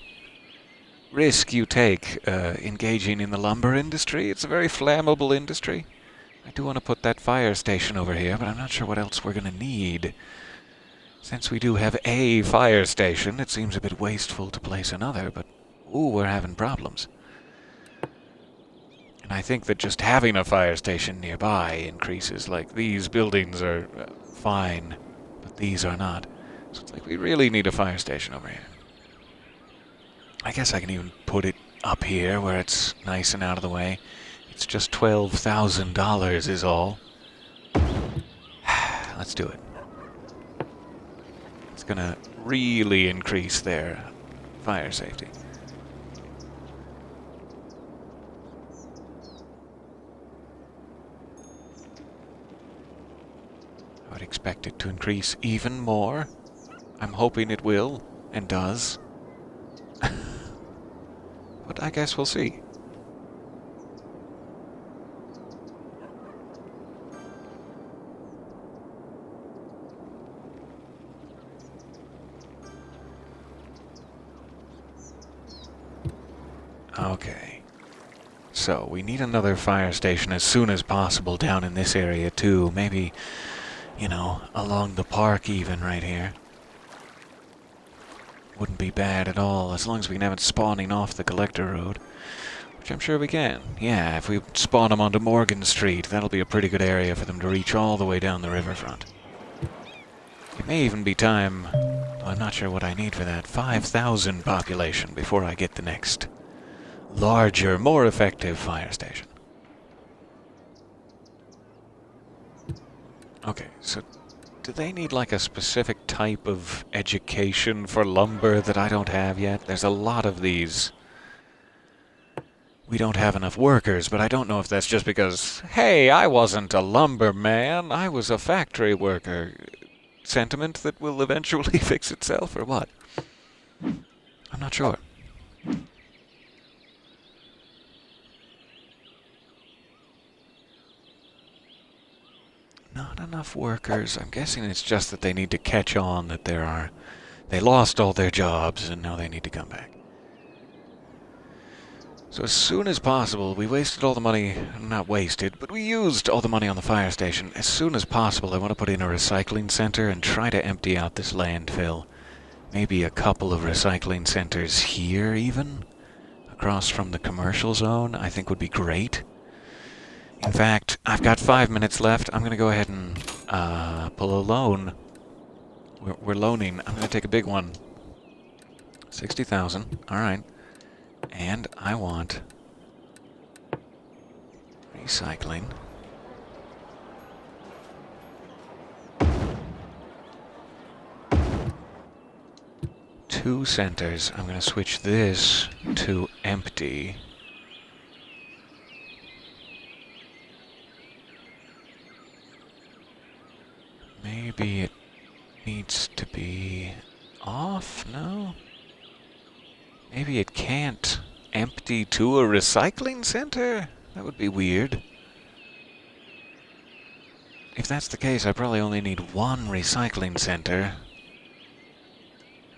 risk you take engaging in the lumber industry. It's a very flammable industry. I do want to put that fire station over here, but I'm not sure what else we're going to need. Since we do have a fire station, it seems a bit wasteful to place another, but ooh, we're having problems. And I think that just having a fire station nearby increases. Like, these buildings are fine, but these are not. So it's like we really need a fire station over here. I guess I can even put it up here where it's nice and out of the way. It's just $12,000 is all. Let's do it. It's gonna really increase their fire safety. I would expect it to increase even more. I'm hoping it will, and does. But I guess we'll see. Okay. So, we need another fire station as soon as possible down in this area, too. Maybe you know, along the park even right here. Wouldn't be bad at all, as long as we can have it spawning off the collector road. Which I'm sure we can. Yeah, if we spawn them onto Morgan Street, that'll be a pretty good area for them to reach all the way down the riverfront. It may even be time... I'm not sure what I need for that. 5,000 population before I get the next larger, more effective fire station. Okay, so do they need like a specific type of education for lumber that I don't have yet? There's a lot of these. We don't have enough workers, but I don't know if that's just because, hey, I wasn't a lumberman, I was a factory worker. Sentiment that will eventually fix itself, or what? I'm not sure. Not enough workers. I'm guessing it's just that they need to catch on that they lost all their jobs and now they need to come back. So as soon as possible, we wasted all the money, not wasted, but we used all the money on the fire station. As soon as possible, I want to put in a recycling center and try to empty out this landfill. Maybe a couple of recycling centers here even, across from the commercial zone, I think would be great. In fact, I've got 5 minutes left. I'm going to go ahead and pull a loan. We're loaning. I'm going to take a big one. 60,000. All right. And I want recycling. Two centers. I'm going to switch this to empty. Maybe it needs to be off? No? Maybe it can't empty to a recycling center? That would be weird. If that's the case, I probably only need one recycling center.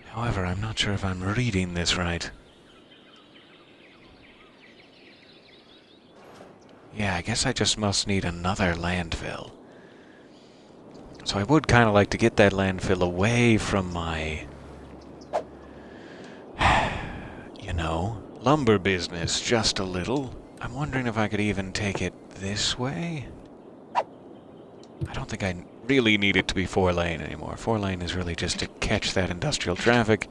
However, I'm not sure if I'm reading this right. Yeah, I guess I just must need another landfill. So I would kind of like to get that landfill away from my... you know, lumber business just a little. I'm wondering if I could even take it this way. I don't think I really need it to be 4-lane anymore. 4-lane is really just to catch that industrial traffic.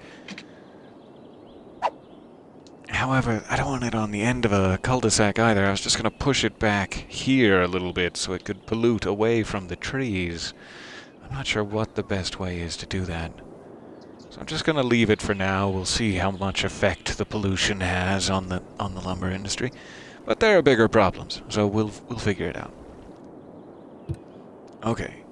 However, I don't want it on the end of a cul-de-sac either. I was just going to push it back here a little bit so it could pollute away from the trees. I'm not sure what the best way is to do that. So I'm just going to leave it for now. We'll see how much effect the pollution has on the lumber industry. But there are bigger problems, so we'll figure it out. Okay.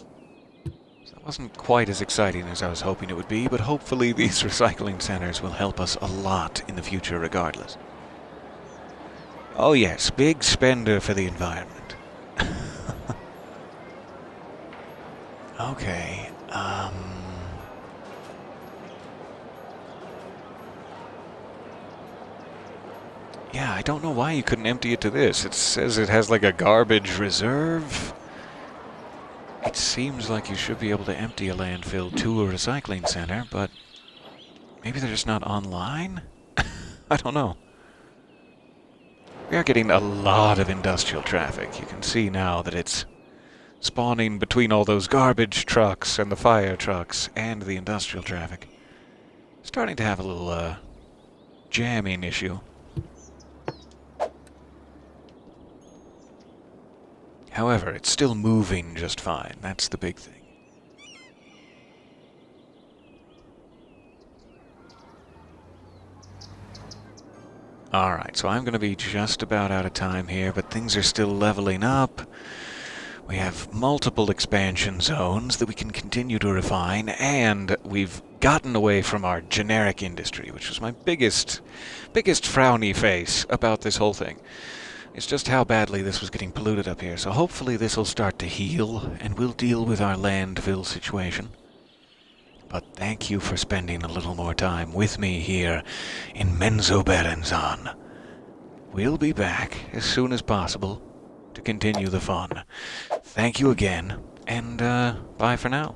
So that wasn't quite as exciting as I was hoping it would be, but hopefully these recycling centers will help us a lot in the future regardless. Oh yes, big spender for the environment. Okay, yeah, I don't know why you couldn't empty it to this. It says it has like a garbage reserve. It seems like you should be able to empty a landfill to a recycling center, but maybe they're just not online? I don't know. We are getting a lot of industrial traffic. You can see now that it's spawning between all those garbage trucks and the fire trucks and the industrial traffic. Starting to have a little jamming issue. However, it's still moving just fine. That's the big thing. Alright, so I'm going to be just about out of time here, but things are still leveling up. We have multiple expansion zones that we can continue to refine, and we've gotten away from our generic industry, which was my biggest frowny face about this whole thing. It's just how badly this was getting polluted up here, so hopefully this will start to heal, and we'll deal with our landfill situation. But thank you for spending a little more time with me here in Menzoberranzan. We'll be back as soon as possible to continue the fun. Thank you again. And bye for now.